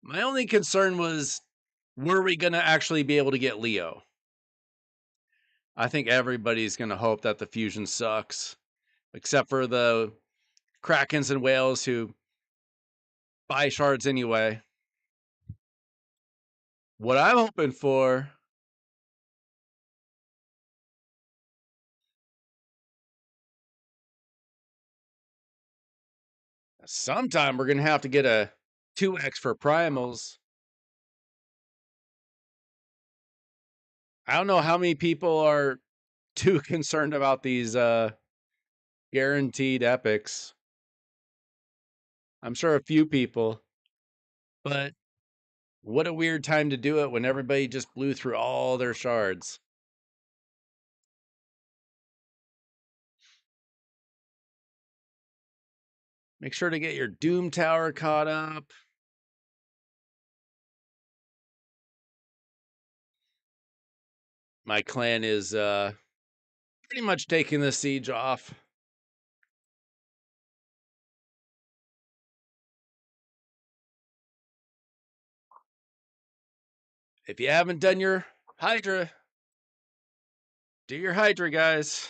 Speaker 1: My only concern was, were we going to actually be able to get Leo? I think everybody's going to hope that the fusion sucks, except for the Krakens and whales who buy shards anyway. What I'm hoping for, sometime we're going to have to get a 2x for primals. I don't know how many people are too concerned about these guaranteed epics. I'm sure a few people, but what a weird time to do it when everybody just blew through all their shards. Make sure to get your Doom Tower caught up. My clan is pretty much taking the siege off. If you haven't done your Hydra, do your Hydra, guys.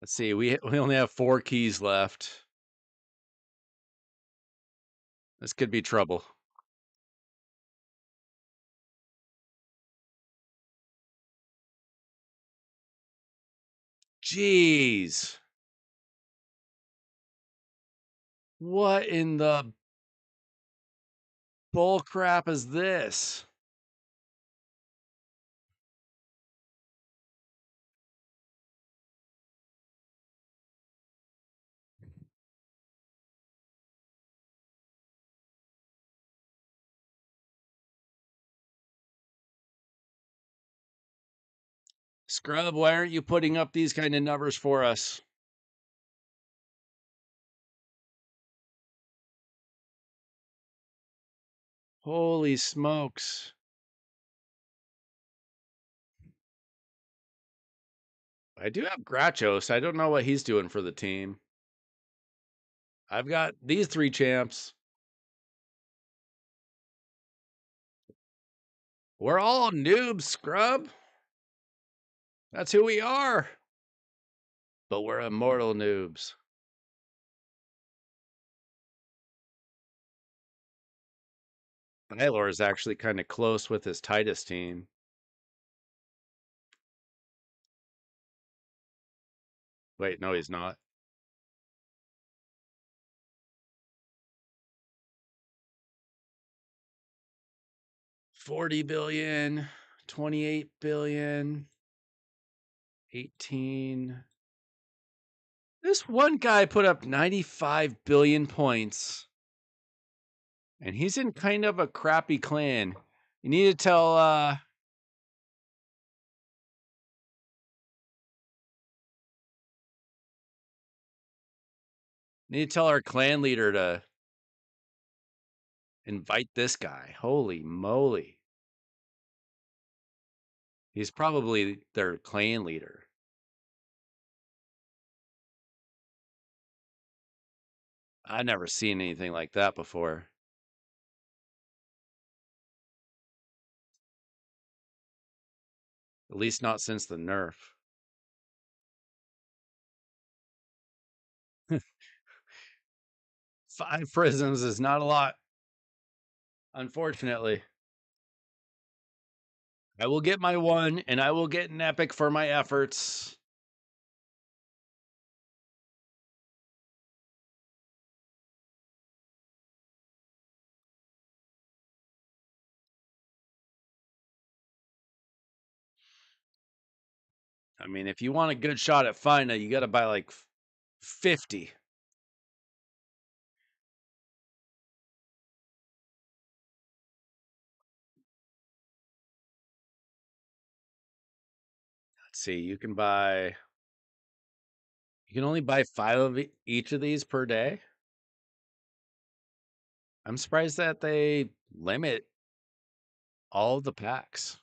Speaker 1: Let's see, we only have 4 keys left. This could be trouble. Jeez. What in the bull crap is this? Scrub, why aren't you putting up these kind of numbers for us? Holy smokes. I do have Grachos. I don't know what he's doing for the team. I've got these three champs. We're all noobs, Scrub. That's who we are. But we're immortal noobs. Nylor is actually kind of close with his Titus team. Wait, no, he's not. 40 billion, 28 billion, 18. This one guy put up 95 billion points. And he's in kind of a crappy clan. You need to tell our clan leader to invite this guy. Holy moly. He's probably their clan leader. I've never seen anything like that before. At least not since the nerf. 5 prisms is not a lot. Unfortunately. I will get my one, and I will get an epic for my efforts. I mean, if you want a good shot at Fina, you got to buy like 50. Let's see, you can only buy 5 of each of these per day. I'm surprised that they limit all of the packs.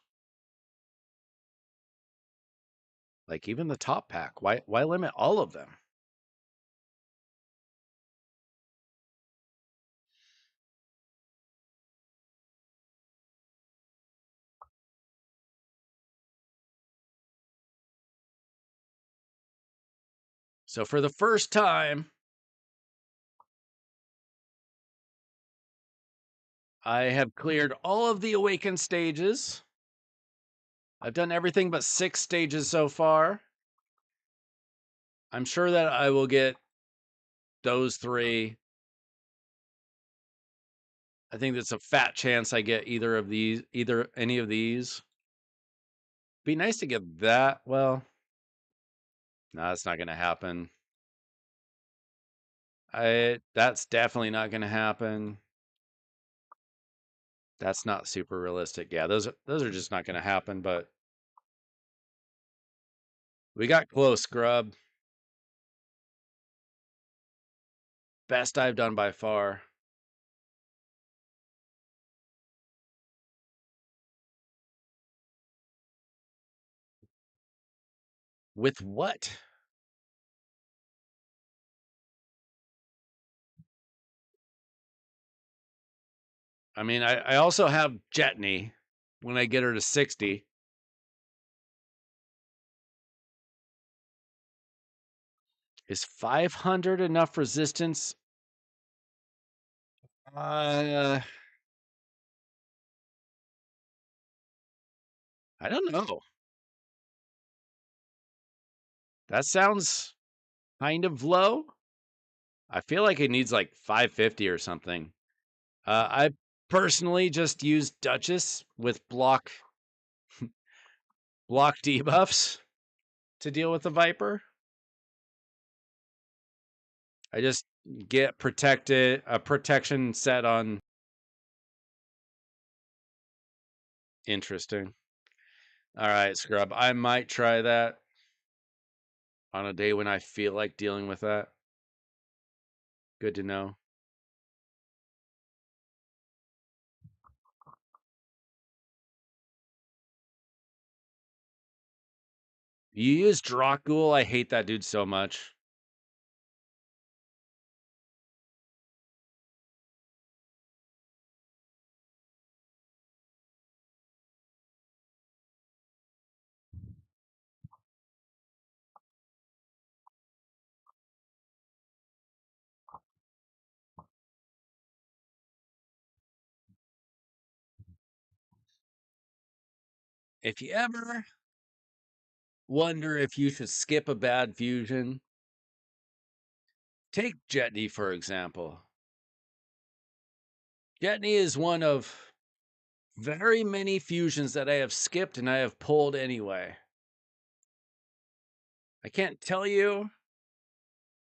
Speaker 1: Like even the top pack. Why limit all of them? So for the first time, I have cleared all of the awakened stages. I've done everything but 6 stages so far. I'm sure that I will get those 3. I think that's a fat chance I get either any of these. Be nice to get that. Well, no, that's not going to happen. That's definitely not going to happen. That's not super realistic. Yeah, those are just not going to happen, but we got close, Scrub. Best I've done by far. With what? I mean, I also have Jetney when I get her to 60. Is 500 enough resistance? I don't know. That sounds kind of low. I feel like it needs like 550 or something. I personally just use Duchess with block debuffs to deal with the Viper. I just get a protection set on. Interesting. All right, Scrub. I might try that on a day when I feel like dealing with that. Good to know. You use Dracul? I hate that dude so much. If you ever wonder if you should skip a bad fusion, take Jetney, for example. Jetney is one of very many fusions that I have skipped and I have pulled anyway. I can't tell you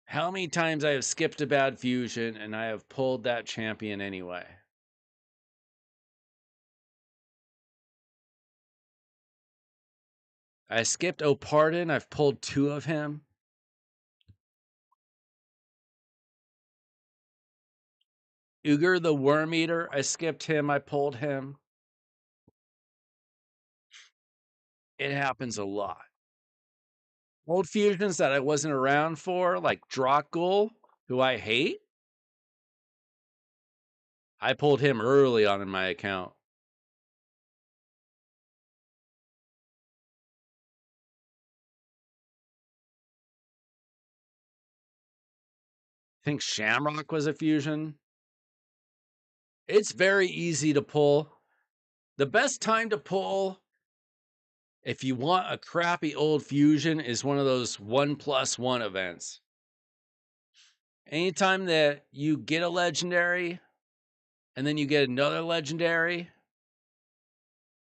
Speaker 1: how many times I have skipped a bad fusion and I have pulled that champion anyway. I skipped Opardin. I've pulled 2 of him. Uger the Worm Eater. I skipped him. I pulled him. It happens a lot. Old fusions that I wasn't around for, like Dracul, who I hate. I pulled him early on in my account. I think Shamrock was a fusion. It's very easy to pull. The best time to pull, if you want a crappy old fusion, is one of those 1+1 events. Anytime that you get a legendary and then you get another legendary,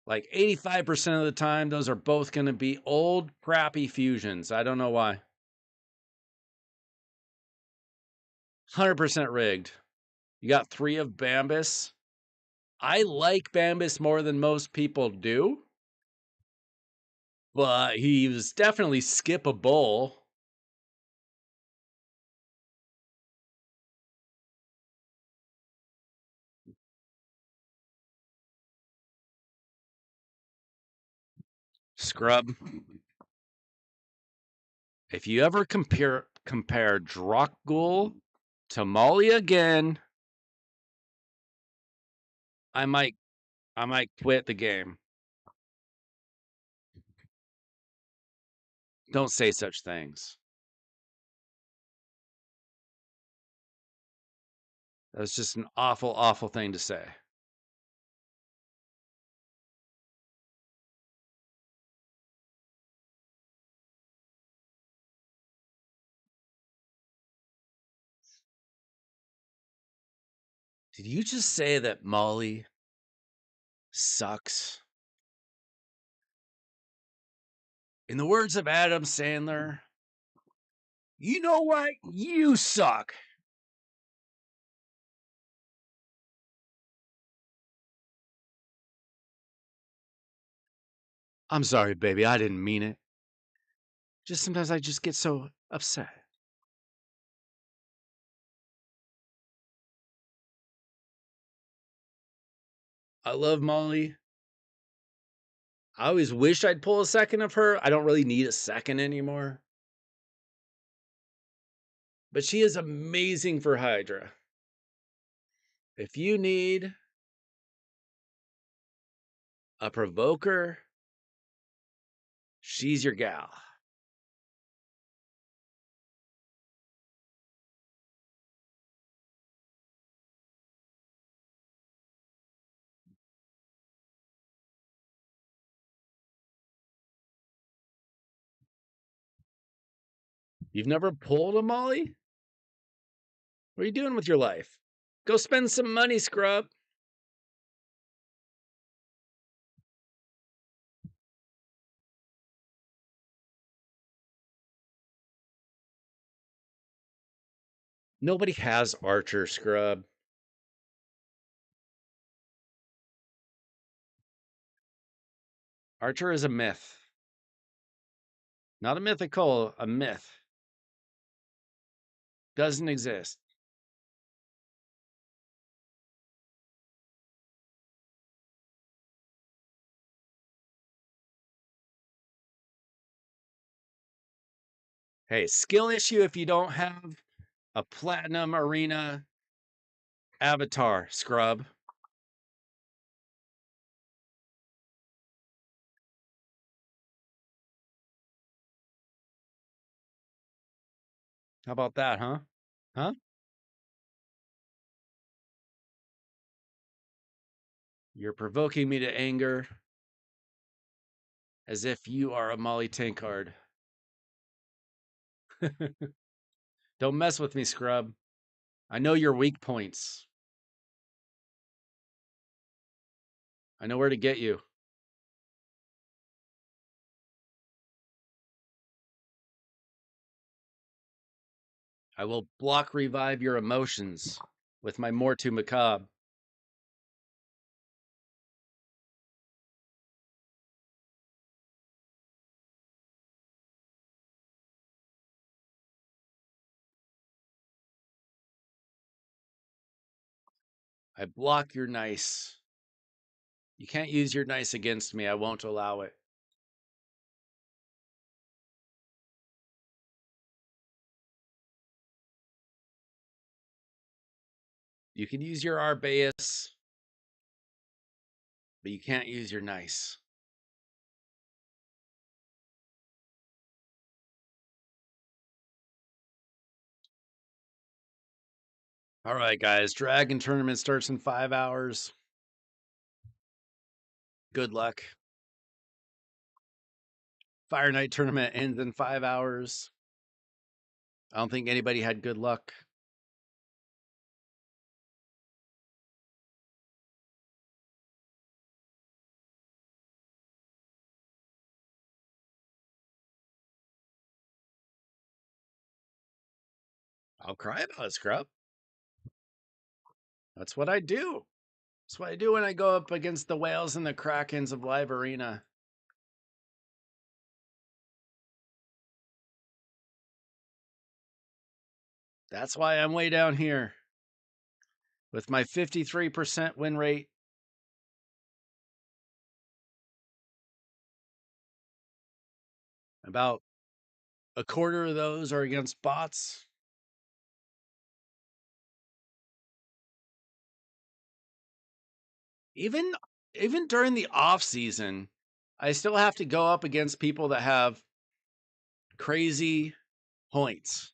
Speaker 1: like 85% of the time, those are both going to be old, crappy fusions. I don't know why. 100% rigged. You got 3 of Bambus. I like Bambus more than most people do, but he was definitely skippable. Scrub. If you ever compare Dracul to Molly again, I might quit the game. Don't say such things. That's just an awful, awful thing to say. Did you just say that Molly sucks? In the words of Adam Sandler, you know what? You suck. I'm sorry, baby. I didn't mean it. Just sometimes I just get so upset. I love Molly. I always wish I'd pull a second of her. I don't really need a second anymore. But she is amazing for Hydra. If you need a provoker, she's your gal. You've never pulled a Molly? What are you doing with your life? Go spend some money, scrub. Nobody has Archer, scrub. Archer is a myth. Not a mythical, a myth. Doesn't exist. Hey, skill issue if you don't have a platinum arena avatar, scrub. How about that, huh? Huh? You're provoking me to anger as if you are a Molly Tankard. Don't mess with me, scrub. I know your weak points. I know where to get you. I will block revive your emotions with my Mortu Macabre. I block your nice. You can't use your nice against me. I won't allow it. You can use your Arbaeus, but you can't use your nice. All right, guys. Dragon tournament starts in 5 hours. Good luck. Fire Night tournament ends in 5 hours. I don't think anybody had good luck. I'll cry about it, scrub. That's what I do. That's what I do when I go up against the whales and the krakens of Live Arena. That's why I'm way down here with my 53% win rate. About a quarter of those are against bots. Even during the off season, I still have to go up against people that have crazy points.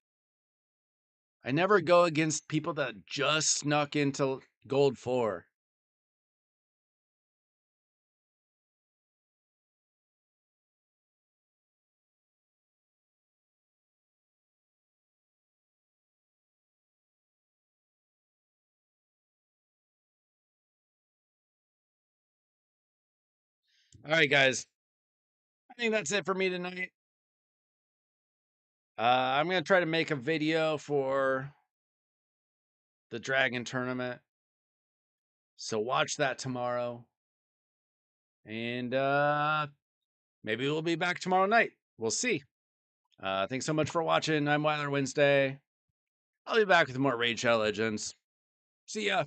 Speaker 1: I never go against people that just snuck into gold 4. All right, guys. I think that's it for me tonight. I'm going to try to make a video for the Dragon tournament. So watch that tomorrow. And maybe we'll be back tomorrow night. We'll see. Thanks so much for watching. I'm Weiler Wednesday. I'll be back with more Raid Shadow Legends. See ya.